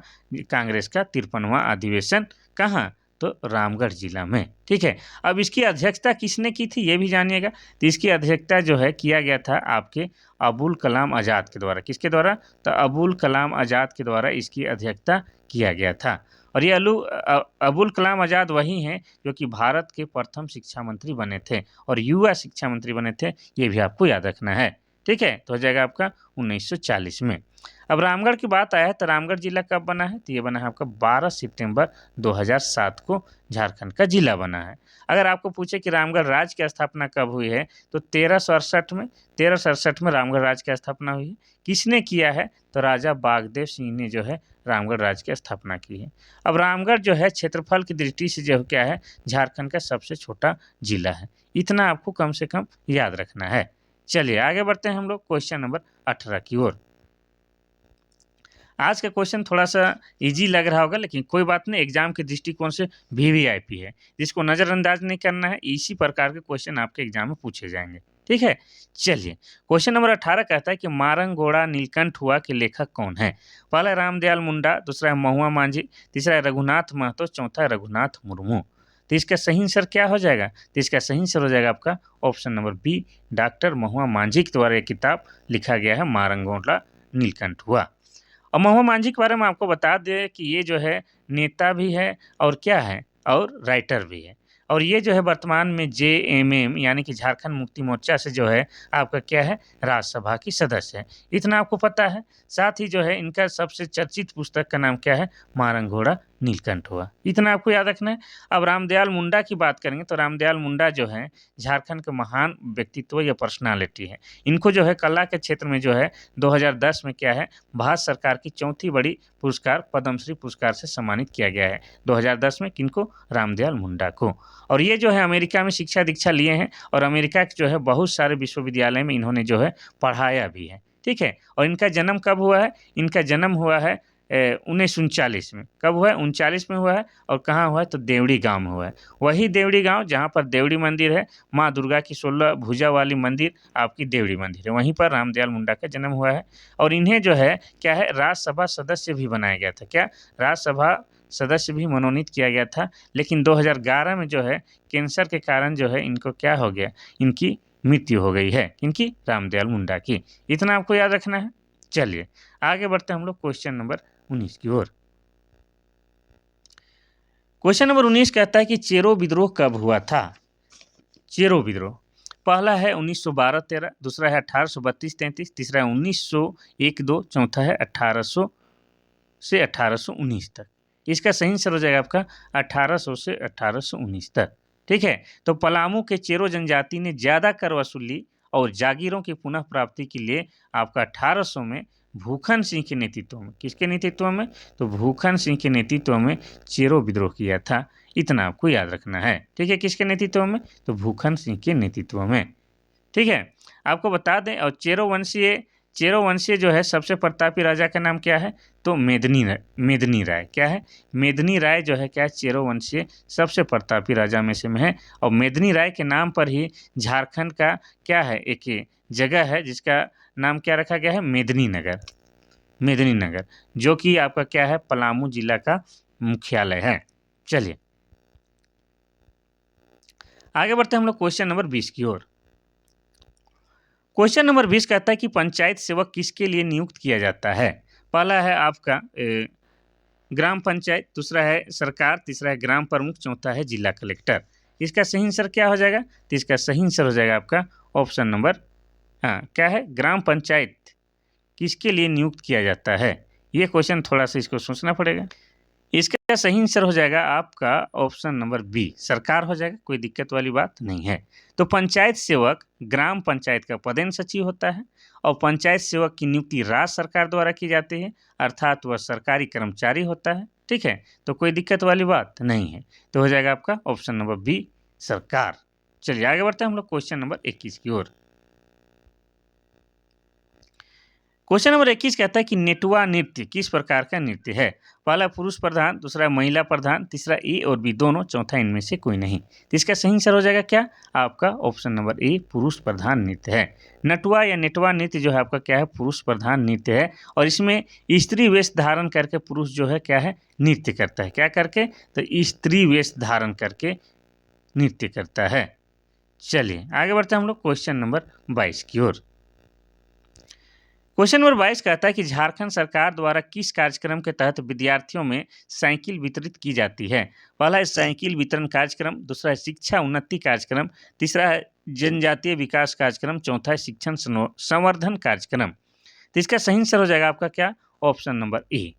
कांग्रेस का 53वां अधिवेशन। कहाँ? तो रामगढ़ जिला में। ठीक है, अब इसकी अध्यक्षता किसने की थी ये भी जानिएगा। तो इसकी अध्यक्षता जो है किया गया था आपके अबुल कलाम आज़ाद के द्वारा। किसके द्वारा? तो अबुल कलाम आज़ाद के द्वारा इसकी अध्यक्षता किया गया था। और ये अबुल कलाम आज़ाद वही हैं जो कि भारत के प्रथम शिक्षा मंत्री बने थे और युवा शिक्षा मंत्री बने थे, ये भी आपको याद रखना है। ठीक है, तो हो जाएगा आपका 1940 में। अब रामगढ़ की बात आया है तो रामगढ़ जिला कब बना है? तो ये बना है आपका 12 सितंबर 2007 को झारखंड का जिला बना है। अगर आपको पूछे कि रामगढ़ राज्य की स्थापना कब हुई है तो 1367 में रामगढ़ राज्य की स्थापना हुई है। किसने किया है? तो राजा बागदेव सिंह ने जो है रामगढ़ राज्य की स्थापना की है। अब रामगढ़ जो है क्षेत्रफल की दृष्टि से जो क्या है झारखंड का सबसे छोटा जिला है। इतना आपको कम से कम याद रखना है। चलिए आगे बढ़ते हैं हम लोग क्वेश्चन नंबर 18 की ओर। आज का क्वेश्चन थोड़ा सा इजी लग रहा होगा लेकिन कोई बात नहीं, एग्जाम के दृष्टिकोण से वीवीआईपी है, जिसको नज़रअंदाज नहीं करना है। इसी प्रकार के क्वेश्चन आपके एग्जाम में पूछे जाएंगे। ठीक है, चलिए क्वेश्चन नंबर 18 कहता है कि मारंगोड़ा नीलकंठ हुआ के लेखक कौन है? पहला है रामदयाल मुंडा, दूसरा है महुआ मांझी, तीसरा है रघुनाथ महतो, चौथा है रघुनाथ मुर्मू। तो इसका सही आंसर क्या हो जाएगा? तो इसका सही आंसर हो जाएगा आपका ऑप्शन नंबर बी, डॉक्टर महुआ मांझी के द्वारा ये किताब लिखा गया है मारंगोड़ा नीलकंठ हुआ। और महुआ मांझी के बारे में आपको बता दें कि ये जो है नेता भी है और क्या है और राइटर भी है। और ये जो है वर्तमान में जेएमएम यानी कि झारखंड मुक्ति मोर्चा से जो है आपका क्या है राज्यसभा की सदस्य है। इतना आपको पता है। साथ ही जो है इनका सबसे चर्चित पुस्तक का नाम क्या है? मारंगोड़ा नीलकंठ हुआ। इतना आपको याद रखना है। अब रामदयाल मुंडा की बात करेंगे तो रामदयाल मुंडा जो है झारखंड के महान व्यक्तित्व या पर्सनालिटी है। इनको जो है कला के क्षेत्र में जो है 2010 में क्या है भारत सरकार की चौथी बड़ी पुरस्कार पद्मश्री पुरस्कार से सम्मानित किया गया है। 2010 में किनको? रामदयाल मुंडा को। और ये जो है अमेरिका में शिक्षा दीक्षा लिए हैं और अमेरिका के जो है बहुत सारे विश्वविद्यालय में इन्होंने जो है पढ़ाया भी है। ठीक है, और इनका जन्म कब हुआ है? इनका जन्म हुआ है 1939 में। कब हुआ है? 39 में हुआ है। और कहाँ हुआ है? तो देवड़ी गांव में हुआ है। वही देवड़ी गांव जहाँ पर देवड़ी मंदिर है, माँ दुर्गा की 16 भुजा वाली मंदिर आपकी देवड़ी मंदिर है, वहीं पर रामदयाल मुंडा का जन्म हुआ है। और इन्हें जो है क्या है राज्यसभा सदस्य भी बनाया गया था। क्या? राज्यसभा सदस्य भी मनोनीत किया गया था। लेकिन 2011 में जो है कैंसर के कारण जो है इनको क्या हो गया? इनकी मृत्यु हो गई है। इनकी? रामदयाल मुंडा की। इतना आपको याद रखना है। चलिए आगे बढ़ते हैं हम लोग क्वेश्चन नंबर 19 की ओर। क्वेश्चन नंबर 19 कहता है कि चेरो विद्रोह कब हुआ था? चेरो विद्रोह पहला है 1912-13, दूसरा है 1832-33, तीसरा है 1901-2, चौथा है 1800 से 1819 तक। इसका सही आंसर हो जाएगा आपका 1800 से 1819 तक। ठीक है, तो पलामू के चेरो जनजाति ने ज़्यादा कर वसूली और जागीरों की पुनः प्राप्ति के लिए आपका 1800 में भूखन सिंह के नेतृत्व में, किसके नेतृत्व में? तो भूखन सिंह के नेतृत्व में चेरो विद्रोह किया था। इतना आपको याद रखना है। ठीक है, किसके नेतृत्व में? तो भूखन सिंह के नेतृत्व में। ठीक है, आपको बता दें और चेरो वंशीय जो है सबसे प्रतापी राजा का नाम क्या है? तो मेदनी राय। क्या है? मेदनी राय जो है क्या है चेरो वंशीय सबसे प्रतापी राजा में से है। और मेदनी राय के नाम पर ही झारखंड का क्या है एक जगह है जिसका नाम क्या रखा गया है? मेदिनी नगर, जो कि आपका क्या है पलामू जिला का मुख्यालय है। चलिए आगे बढ़ते हैं हम लोग क्वेश्चन नंबर 20 की ओर। क्वेश्चन नंबर 20 कहता है कि पंचायत सेवक किसके लिए नियुक्त किया जाता है? पहला है आपका ग्राम पंचायत, दूसरा है सरकार, तीसरा है ग्राम प्रमुख, चौथा है जिला कलेक्टर। इसका सही आंसर क्या हो जाएगा? तो इसका सही आंसर हो जाएगा आपका ऑप्शन नंबर क्या है ग्राम पंचायत किसके लिए नियुक्त किया जाता है? ये क्वेश्चन थोड़ा सा इसको सोचना पड़ेगा। इसका सही आंसर हो जाएगा आपका ऑप्शन नंबर बी, सरकार हो जाएगा। कोई दिक्कत वाली बात नहीं है। तो पंचायत सेवक ग्राम पंचायत का पदेन सचिव होता है और पंचायत सेवक की नियुक्ति राज्य सरकार द्वारा की जाती है, अर्थात वह सरकारी कर्मचारी होता है। ठीक है, तो कोई दिक्कत वाली बात नहीं है। तो हो जाएगा आपका ऑप्शन नंबर बी, सरकार। चलिए आगे बढ़ते हैं हम लोग क्वेश्चन नंबर 21 की ओर। क्वेश्चन नंबर 21 कहता है कि नेटुआ नृत्य किस प्रकार का नृत्य है? पहला पुरुष प्रधान, दूसरा महिला प्रधान, तीसरा ए और बी दोनों, चौथा इनमें से कोई नहीं। तो इसका सही आंसर हो जाएगा क्या? आपका ऑप्शन नंबर ए पुरुष प्रधान नृत्य है। नटुआ या नेटुआ नृत्य जो है आपका क्या है? पुरुष प्रधान नृत्य है और इसमें स्त्री वेश धारण करके पुरुष जो है क्या है? नृत्य करता है। क्या करके? तो स्त्री वेश धारण करके नृत्य करता है। चलिए आगे बढ़ते हैं हम लोग क्वेश्चन नंबर 22 की ओर। क्वेश्चन नंबर 22 कहता है कि झारखंड सरकार द्वारा किस कार्यक्रम के तहत विद्यार्थियों में साइकिल वितरित की जाती है? पहला है साइकिल वितरण कार्यक्रम, दूसरा है शिक्षा उन्नति कार्यक्रम, तीसरा है जनजातीय विकास कार्यक्रम, चौथा है शिक्षण संवर्धन कार्यक्रम। तो इसका सही आंसर हो जाएगा आपका क्या? ऑप्शन नंबर ए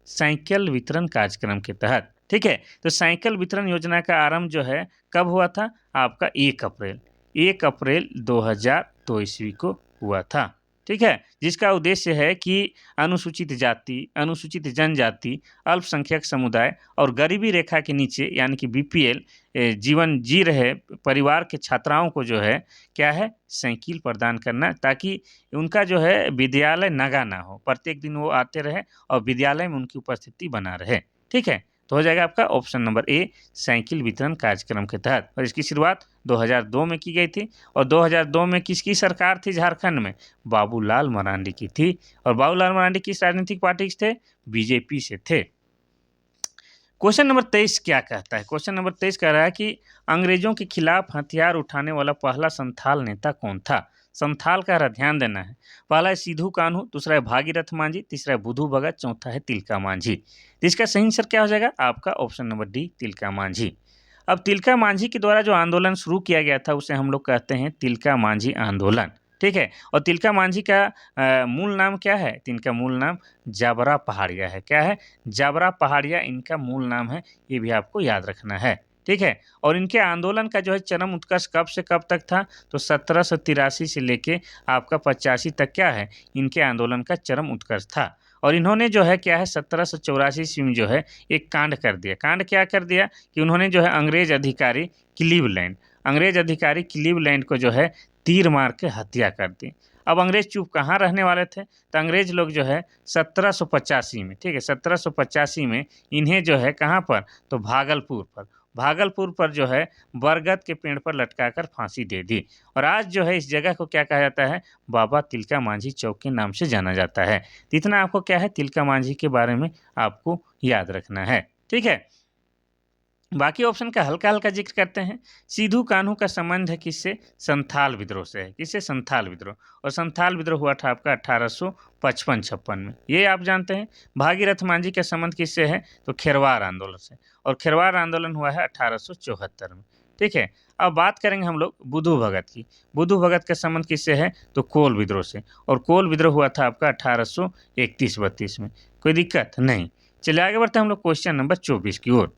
साइकिल वितरण कार्यक्रम के तहत। ठीक है, तो साइकिल वितरण योजना का आरंभ जो है कब हुआ था? आपका 1 अप्रैल 2002 ईस्वी को हुआ था। ठीक है, जिसका उद्देश्य है कि अनुसूचित जाति, अनुसूचित जनजाति, अल्पसंख्यक समुदाय और गरीबी रेखा के नीचे यानी कि बीपीएल जीवन जी रहे परिवार के छात्राओं को जो है क्या है? साइकिल प्रदान करना, ताकि उनका जो है विद्यालय नगा ना हो, प्रत्येक दिन वो आते रहे और विद्यालय में उनकी उपस्थिति बना रहे। ठीक है, तो हो जाएगा आपका ऑप्शन नंबर ए साइकिल वितरण कार्यक्रम के तहत। और इसकी शुरुआत 2002 में की गई थी और 2002 में किसकी सरकार थी झारखंड में? बाबूलाल मरांडी की थी। और बाबूलाल मरांडी किस राजनीतिक पार्टी से थे? बीजेपी से थे। क्वेश्चन नंबर 23 क्या कहता है? क्वेश्चन नंबर 23 कह रहा है कि अंग्रेजों के खिलाफ हथियार उठाने वाला पहला संथाल नेता कौन था? संथाल का ध्यान देना है। पहला है सिद्धू कान्हू, दूसरा है भागीरथ मांझी, तीसरा है बुधू भगत, चौथा है तिलका मांझी। तो इसका सही आंसर क्या हो जाएगा? आपका option number D Tilka Manjhi. अब तिलका मांझी के द्वारा जो आंदोलन शुरू किया गया था उसे हम लोग कहते हैं तिलका मांझी आंदोलन। ठीक है, और तिलका मांझी का मूल नाम क्या है? तो इनका मूल नाम जाबरा पहाड़िया है। क्या है? जाबरा पहाड़िया इनका मूल नाम है, ये भी आपको याद रखना है। ठीक है, और इनके आंदोलन का जो है चरम उत्कर्ष कब से कब तक था? तो 1783 से लेके आपका 85 तक क्या है? इनके आंदोलन का चरम उत्कर्ष था। और इन्होंने जो है क्या है 1784 ईस्वी में जो है एक कांड कर दिया। कांड क्या कर दिया कि उन्होंने जो है अंग्रेज अधिकारी क्लीवलैंड को जो है तीर मार के हत्या कर दी। अब अंग्रेज चुप कहाँ रहने वाले थे? तो अंग्रेज लोग जो है 1785 में, ठीक है, 1785 में इन्हें जो है कहाँ पर? तो भागलपुर पर जो है बरगद के पेड़ पर लटकाकर फांसी दे दी। और आज जो है इस जगह को क्या कहा जाता है? बाबा तिलका मांझी चौक के नाम से जाना जाता है। तो इतना आपको क्या है तिलका मांझी के बारे में आपको याद रखना है। ठीक है, बाकी ऑप्शन का हल्का हल्का जिक्र करते हैं। सिद्धू कान्हू का संबंध है किससे? संथाल विद्रोह से है। किससे? संथाल विद्रोह। और संथाल विद्रोह हुआ था आपका 1855-56 में, ये आप जानते हैं। भागीरथ मांझी का संबंध किससे है? तो खेरवार आंदोलन से, और खेरवार आंदोलन हुआ है 1874 में। ठीक है, अब बात करेंगे हम लोग बुधू भगत की। बुधू भगत का संबंध किससे है? तो कोल विद्रोह से, और कोल विद्रोह हुआ था आपका 1831-32 में। कोई दिक्कत नहीं। चलिए आगे बढ़ते हैं हम लोग क्वेश्चन नंबर 24 की ओर।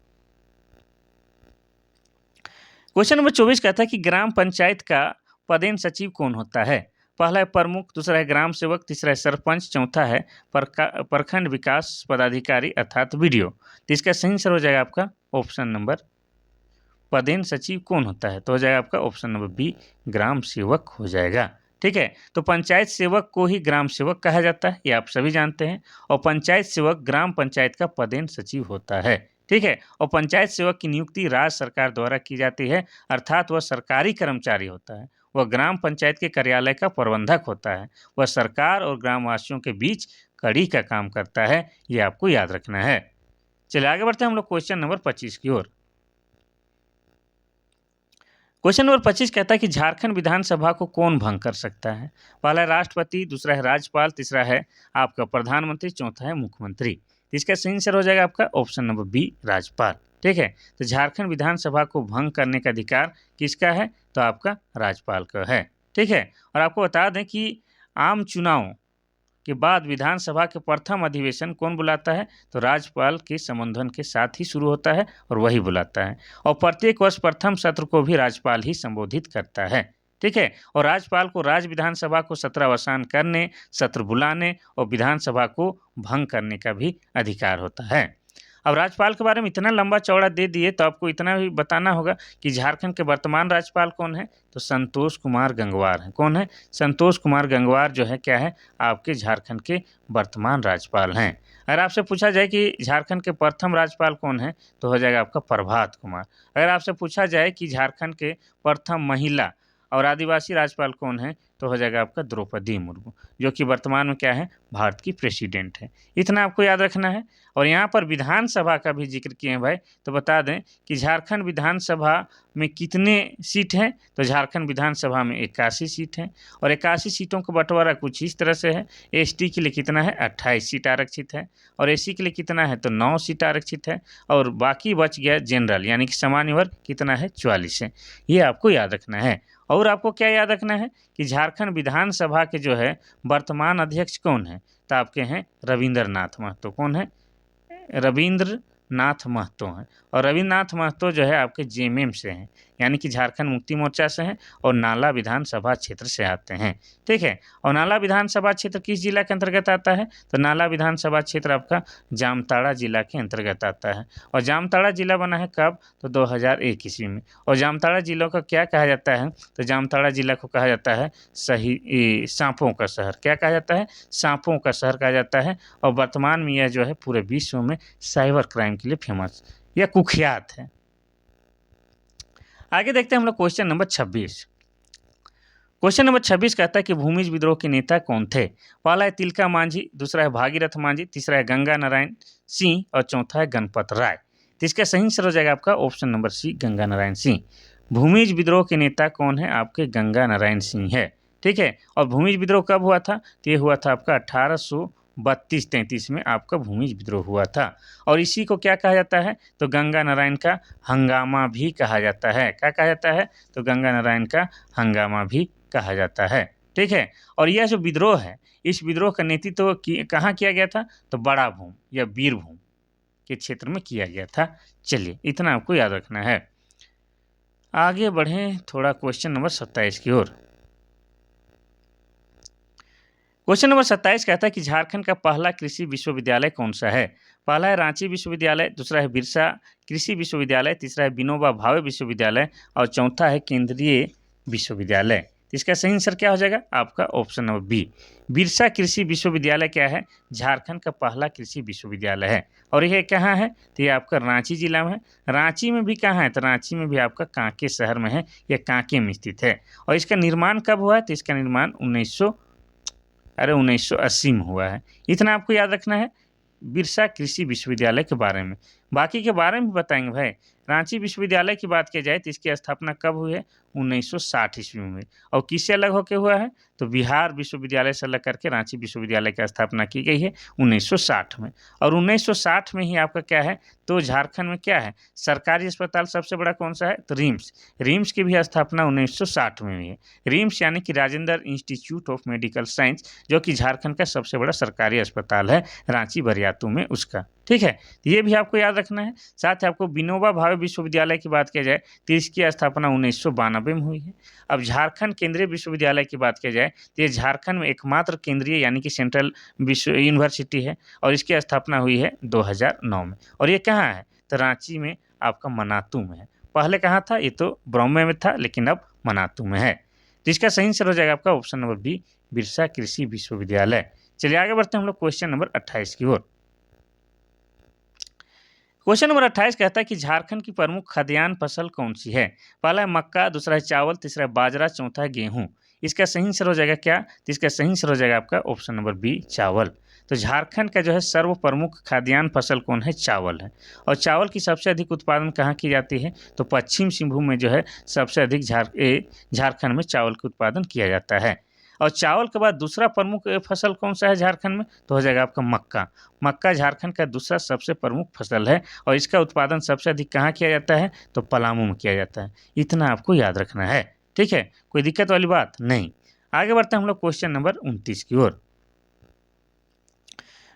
क्वेश्चन नंबर 24 कहता है कि ग्राम पंचायत का पदेन सचिव कौन होता है? पहला है प्रमुख, दूसरा है ग्राम सेवक, तीसरा है सरपंच, चौथा है प्रखंड विकास पदाधिकारी अर्थात बीडीओ। तो इसका सही आंसर हो जाएगा आपका ऑप्शन नंबर, पदेन सचिव कौन होता है? तो हो जाएगा आपका ऑप्शन नंबर बी ग्राम सेवक हो जाएगा। ठीक है, तो पंचायत सेवक को ही ग्राम सेवक कहा जाता है, ये आप सभी जानते हैं। और पंचायत सेवक ग्राम पंचायत का पदेन सचिव होता है। ठीक है, और पंचायत सेवक की नियुक्ति राज्य सरकार द्वारा की जाती है, अर्थात वह सरकारी कर्मचारी होता है। वह ग्राम पंचायत के कार्यालय का प्रबंधक होता है। वह सरकार और ग्रामवासियों के बीच कड़ी का काम करता है, ये आपको याद रखना है। चलिए आगे बढ़ते हैं हम लोग क्वेश्चन नंबर 25 की ओर। क्वेश्चन नंबर 25 कहता है कि झारखंड विधानसभा को कौन भंग कर सकता है? पहला है राष्ट्रपति, दूसरा है राज्यपाल, तीसरा है आपका प्रधानमंत्री, चौथा है मुख्यमंत्री। तो इसका सही आंसर हो जाएगा आपका ऑप्शन नंबर बी राज्यपाल। ठीक है, तो झारखंड विधानसभा को भंग करने का अधिकार किसका है? तो आपका राज्यपाल का है। ठीक है, और आपको बता दें कि आम चुनाव के बाद विधानसभा के प्रथम अधिवेशन कौन बुलाता है? तो राज्यपाल के संबोधन के साथ ही शुरू होता है और वही बुलाता है। और प्रत्येक वर्ष प्रथम सत्र को भी राज्यपाल ही संबोधित करता है। ठीक है, और राज्यपाल को राज्य विधानसभा को सत्रावसान करने, सत्र बुलाने और विधानसभा को भंग करने का भी अधिकार होता है। अब राज्यपाल के बारे में इतना लंबा चौड़ा दे दिए तो आपको इतना भी बताना होगा कि झारखंड के वर्तमान राज्यपाल कौन है, तो संतोष कुमार गंगवार हैं। कौन है? संतोष कुमार गंगवार जो है क्या है, आपके झारखंड के वर्तमान राज्यपाल हैं। अगर आपसे पूछा जाए कि झारखंड के प्रथम राज्यपाल कौन है, तो हो जाएगा आपका प्रभात कुमार। अगर आपसे पूछा जाए कि झारखंड के प्रथम महिला और आदिवासी राज्यपाल कौन है, तो हो जाएगा आपका द्रौपदी मुर्मू, जो कि वर्तमान में क्या है, भारत की प्रेसिडेंट है। इतना आपको याद रखना है। और यहाँ पर विधानसभा का भी जिक्र किए हैं भाई, तो बता दें कि झारखंड विधानसभा में कितने सीट हैं, तो झारखंड विधानसभा में 81 सीट हैं। और 81 सीटों का बंटवारा कुछ इस तरह से है, एसटी के लिए कितना है, 28 सीट आरक्षित है, और एससी के लिए कितना है, तो 9 सीट आरक्षित है, और बाकी बच गया जनरल यानी कि सामान्य वर्ग, कितना है, 44 है। ये आपको याद रखना है। और आपको क्या याद रखना है कि झारखंड विधानसभा के जो है वर्तमान अध्यक्ष कौन है, तो आपके हैं रविंद्र नाथ महतो। कौन है? रविंद्र नाथ महतो हैं। और रविंद्र नाथ महतो जो है आपके जेएमएम से हैं, यानी कि झारखंड मुक्ति मोर्चा से हैं, और नाला विधानसभा क्षेत्र से आते हैं। ठीक है। और नाला विधानसभा क्षेत्र किस जिला के अंतर्गत आता है, तो नाला विधानसभा क्षेत्र आपका जामताड़ा जिला के अंतर्गत आता है। और जामताड़ा जिला बना है कब, तो 2001 ईस्वी में। और जामताड़ा जिला को क्या कहा जाता है, तो जामताड़ा जिला को कहा जाता है सांपों का शहर। क्या कहा जाता है? सांपों का शहर कहा जाता है। और वर्तमान में यह जो है पूरे विश्व में साइबर क्राइम के लिए फेमस या कुख्यात है। आगे देखते हैं हम लोग क्वेश्चन नंबर 26। क्वेश्चन नंबर 26 कहता है कि भूमिज विद्रोह के नेता कौन थे। पहला है तिलका मांझी, दूसरा है भागीरथ मांझी, तीसरा है गंगा नारायण सिंह, और चौथा है गणपत राय। तो इसका सही आंसर हो जाएगा आपका option number C, Ganga Narayan Singh. Bhumij विद्रोह के नेता कौन है, आपके गंगा नारायण सिंह है। ठीक है। और भूमिज विद्रोह कब हुआ था, तो ये हुआ था आपका 1832-33 में आपका भूमिज विद्रोह हुआ था। और इसी को क्या कहा जाता है, तो गंगा नारायण का हंगामा भी कहा जाता है। क्या कहा जाता है, तो गंगा नारायण का हंगामा भी कहा जाता है। ठीक है। और यह जो विद्रोह है, इस विद्रोह का नेतृत्व कहाँ किया गया था, तो बड़ा भूम या बीरभूम के क्षेत्र में किया गया था। चलिए, इतना आपको याद रखना है। आगे बढ़ें थोड़ा क्वेश्चन नंबर 27 की ओर। क्वेश्चन नंबर 27 कहता है कि झारखंड का पहला कृषि विश्वविद्यालय कौन सा है। पहला है रांची विश्वविद्यालय, दूसरा है बिरसा कृषि विश्वविद्यालय, तीसरा है विनोबा भावे विश्वविद्यालय, और चौथा है केंद्रीय विश्वविद्यालय। तो इसका सही आंसर क्या हो जाएगा, आपका ऑप्शन नंबर बी, बिरसा कृषि विश्वविद्यालय क्या है, झारखंड का पहला कृषि विश्वविद्यालय है। और यह कहाँ है, तो ये आपका रांची जिला में है। रांची में भी कहाँ है, तो रांची में भी आपका कांके शहर में है, यह कांके में स्थित है। और इसका निर्माण कब हुआ है, तो इसका निर्माण 1980 में हुआ है। इतना आपको याद रखना है बिरसा कृषि विश्वविद्यालय के बारे में। बाकी के बारे में भी बताएंगे भाई। रांची विश्वविद्यालय की बात की जाए तो इसकी स्थापना कब हुई है, 1960 ईस्वी में। और किससे अलग होकर हुआ है, तो बिहार विश्वविद्यालय से अलग करके रांची विश्वविद्यालय की स्थापना की गई है 1960 में। और 1960 में ही आपका क्या है, तो झारखंड में क्या है, सरकारी अस्पताल सबसे बड़ा कौन सा है, तो रिम्स। रिम्स की भी स्थापना 1960 में हुई है। रिम्स यानी कि Rajendra institute of medical science, जो कि झारखंड का सबसे बड़ा सरकारी अस्पताल है रांची बरियातू में उसका। ठीक है। तो ये भी आपको याद रखना है। साथ ही आपको विनोबा भावे विश्वविद्यालय की बात की जाए तो इसकी स्थापना 1992 में हुई है। अब झारखंड केंद्रीय विश्वविद्यालय की बात की जाए तो ये झारखंड में एकमात्र केंद्रीय यानी कि सेंट्रल विश्व यूनिवर्सिटी है, और इसकी स्थापना हुई है 2009 में। और ये कहाँ है, तो रांची में आपका मनातू में है। पहले कहाँ था, ये तो बॉम्बे में था, लेकिन अब मनातू में है। तो इसका सही आंसर हो जाएगा आपका ऑप्शन नंबर बी, बिरसा कृषि विश्वविद्यालय। चलिए आगे बढ़ते हैं हम लोग क्वेश्चन नंबर 28 की ओर। क्वेश्चन नंबर 28 कहता है कि झारखंड की प्रमुख खाद्यान्न फसल कौन सी है। पहला है मक्का, दूसरा है चावल, तीसरा है बाजरा, चौथा है गेहूं। इसका सही आंसर हो जाएगा क्या, तो इसका सही आंसर हो जाएगा आपका ऑप्शन नंबर बी, चावल। तो झारखंड का जो है सर्व प्रमुख खाद्यान्न फसल कौन है, चावल है। और चावल की सबसे अधिक उत्पादन कहाँ की जाती है, तो पश्चिम सिंहभूम में जो है सबसे अधिक झारखंड में चावल का उत्पादन किया जाता है। और चावल के बाद दूसरा प्रमुख फसल कौन सा है झारखंड में, तो हो जाएगा आपका मक्का। मक्का झारखंड का दूसरा सबसे प्रमुख फसल है, और इसका उत्पादन सबसे अधिक कहाँ किया जाता है, तो पलामू में किया जाता है। इतना आपको याद रखना है। ठीक है, कोई दिक्कत वाली बात नहीं। आगे बढ़ते हैं हम लोग क्वेश्चन नंबर 29 की ओर।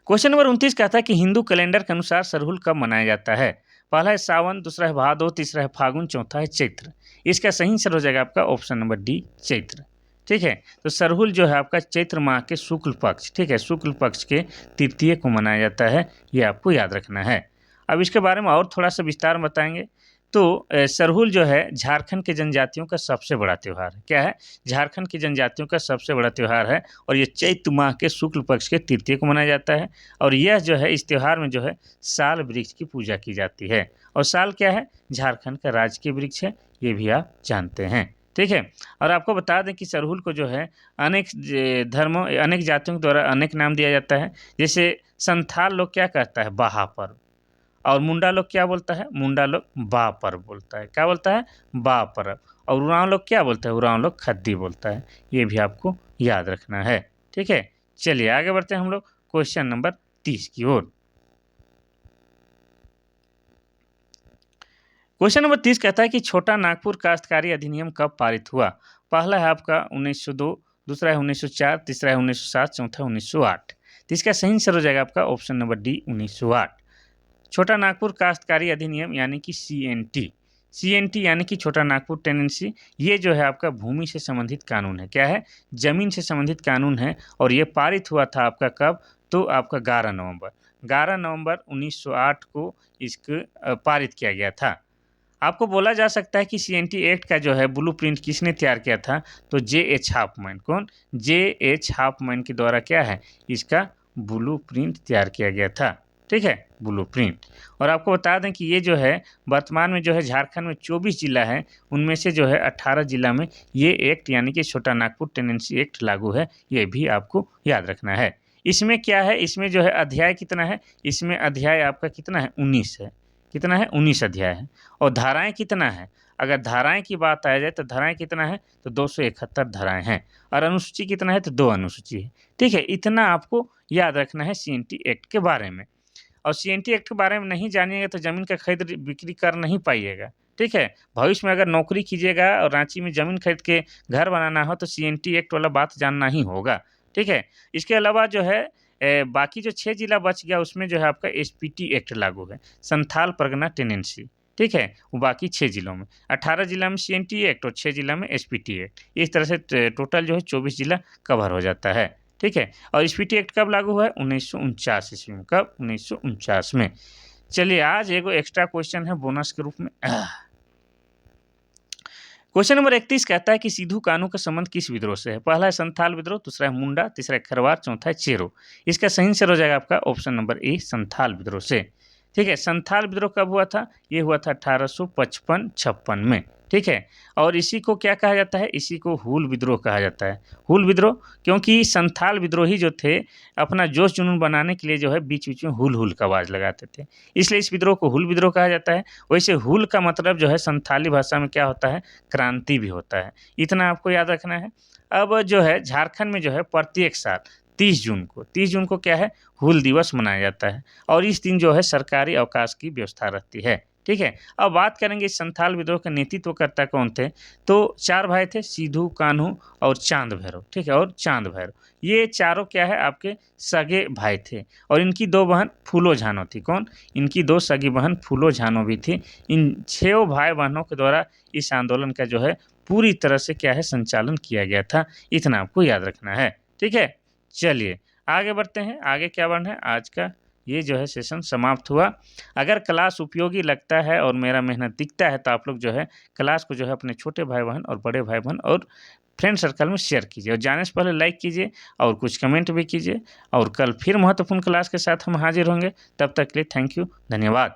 क्वेश्चन नंबर 29 कहता है कि हिंदू कैलेंडर के अनुसार सरहुल कब मनाया जाता है। पहला है सावन, दूसरा है भादो, तीसरा है फागुन, चौथा है चैत्र। इसका सही आंसर हो जाएगा आपका ऑप्शन नंबर डी, चैत्र। ठीक है। तो सरहुल जो है आपका चैत्र माह के शुक्ल पक्ष, ठीक है, शुक्ल पक्ष के तृतीय को मनाया जाता है, ये आपको याद रखना है। अब इसके बारे में और थोड़ा-सा विस्तार में बताएँगे तो सरहुल जो है झारखंड के जनजातियों का सबसे बड़ा त्योहार है। क्या है? झारखंड की जनजातियों का सबसे बड़ा त्योहार है और ये चैत्र माह के शुक्ल पक्ष के तृतीय को मनाया जाता है और यह जो है इस त्योहार में जो है साल वृक्ष की पूजा की जाती है और साल क्या है? झारखंड का राजकीय वृक्ष है, ये भी आप जानते हैं। ठीक है? और आपको बता दें कि सरहुल को जो है अनेक धर्मों अनेक जातियों के द्वारा अनेक नाम दिया जाता है। जैसे संथाल लोग क्या कहता है? बाहा पर्व। और मुंडा लोग क्या बोलता है? मुंडा लोग बा पर्व बोलता है। क्या बोलता है? बा पर्व। और उरांव लोग क्या बोलते हैं? उरांव लोग खद्दी बोलता है। ये भी आपको याद रखना है। ठीक है? चलिए आगे बढ़ते हैं हम लोग क्वेश्चन नंबर 30 की ओर। क्वेश्चन नंबर 30 कहता है कि छोटा नागपुर काश्तकारी अधिनियम कब पारित हुआ? पहला है आपका 1902, दूसरा है 1904, तीसरा है 1907, चौथा 1908। तो इसका सही आंसर हो जाएगा आपका ऑप्शन नंबर डी 1908। छोटा नागपुर काश्तकारी अधिनियम यानी कि सीएनटी। सीएनटी यानी कि छोटा नागपुर टेनेंसी, ये जो है आपका भूमि से संबंधित कानून है। क्या है? ज़मीन से संबंधित कानून है और ये पारित हुआ था आपका कब? तो आपका 11 नवंबर 11 नवंबर 1908 को इसको पारित किया गया था। आपको बोला जा सकता है कि सीएनटी एक्ट का जो है ब्लूप्रिंट किसने तैयार किया था? तो जे.एच. हाफमैन। कौन? जे.एच. हाफमैन के द्वारा क्या है? इसका ब्लूप्रिंट तैयार किया गया था। ठीक है? ब्लूप्रिंट। और आपको बता दें कि ये जो है वर्तमान में जो है झारखंड में 24 जिला है, उनमें से जो है 18 जिला में ये एक्ट यानी कि छोटा नागपुर टेनेंसी एक्ट लागू है, ये भी आपको याद रखना है। इसमें क्या है? इसमें जो है अध्याय कितना है? इसमें अध्याय आपका कितना है? 19 है। कितना है? 19 अध्याय है। और धाराएँ कितना है? अगर धाराएँ की बात आ जाए तो धाराएँ कितना है? तो 271 धाराएँ हैं और अनुसूची कितना है? तो 2 अनुसूची है। ठीक है? इतना आपको याद रखना है सीएनटी एक्ट के बारे में। और सीएनटी एक्ट के बारे में नहीं जानिएगा तो ज़मीन का खरीद बिक्री कर नहीं पाइएगा। ठीक है? भविष्य में अगर नौकरी कीजिएगा और रांची में ज़मीन खरीद के घर बनाना हो तो सीएनटी एक्ट वाला बात जानना ही होगा। ठीक है? इसके अलावा जो है बाकी जो 6 जिला बच गया उसमें जो है आपका एसपीटी एक्ट लागू है, संथाल परगना टेनेंसी। ठीक है? वो बाकी 6 जिलों में। 18 जिला में सीएनटी एक्ट और 6 जिला में एसपीटी एक्ट। इस तरह से टोटल जो है 24 जिला कवर हो जाता है। ठीक है? और एसपीटी एक्ट कब लागू हुआ है? 1949 ईस्वी में। कब? 1949 में। चलिए आज एगो एक्स्ट्रा क्वेश्चन है बोनस के रूप में। क्वेश्चन नंबर 31 कहता है कि सिद्धू कान्हू का संबंध किस विद्रोह से है? पहला है संथाल विद्रोह, दूसरा है मुंडा, तीसरा है खरवार, चौथा है चेरो। इसका सही आंसर हो जाएगा आपका ऑप्शन नंबर ए संथाल विद्रोह से। ठीक है? संथाल विद्रोह कब हुआ था? ये हुआ था 1855-56 में। ठीक है? और इसी को क्या कहा जाता है? इसी को हूल विद्रोह कहा जाता है। हूल विद्रोह क्योंकि संथाल विद्रोही जो थे अपना जोश जुनून बनाने के लिए जो है बीच-बीच में हुल हुल का आवाज़ लगाते थे। इसलिए इस विद्रोह को हूल विद्रोह कहा जाता है। वैसे हुल का मतलब जो है संथाली भाषा में क्या होता है? क्रांति भी होता है। इतना आपको याद रखना है। अब जो है झारखंड में जो है प्रत्येक साल 30 जून को क्या है? हूल दिवस मनाया जाता है और इस दिन जो है सरकारी अवकाश की व्यवस्था रहती है। ठीक है? अब बात करेंगे इस संथाल विद्रोह का नेतृत्वकर्ता कौन थे? तो 4 भाई थे सिद्धू, कान्हू और चांद भैरव। ठीक है? और चांद भैरव। ये चारों क्या है? आपके सगे भाई थे और इनकी 2 बहन फूलो झानो थी। कौन? इनकी 2 सगी बहन फूलो झानो भी थी। इन 6 भाई-बहनों के द्वारा इस आंदोलन का जो है पूरी तरह से क्या है? संचालन किया गया था। इतना आपको याद रखना है। ठीक है? चलिए आगे बढ़ते हैं। आगे क्या बढ़ना है? आज का ये जो है सेशन समाप्त हुआ। अगर क्लास उपयोगी लगता है और मेरा मेहनत दिखता है तो आप लोग जो है क्लास को जो है अपने छोटे भाई-बहन और बड़े भाई-बहन और फ्रेंड सर्कल में शेयर कीजिए और जाने से पहले लाइक कीजिए और कुछ कमेंट भी कीजिए और कल फिर महत्वपूर्ण क्लास के साथ हम हाज़िर होंगे। तब तक के लिए थैंक यू, धन्यवाद।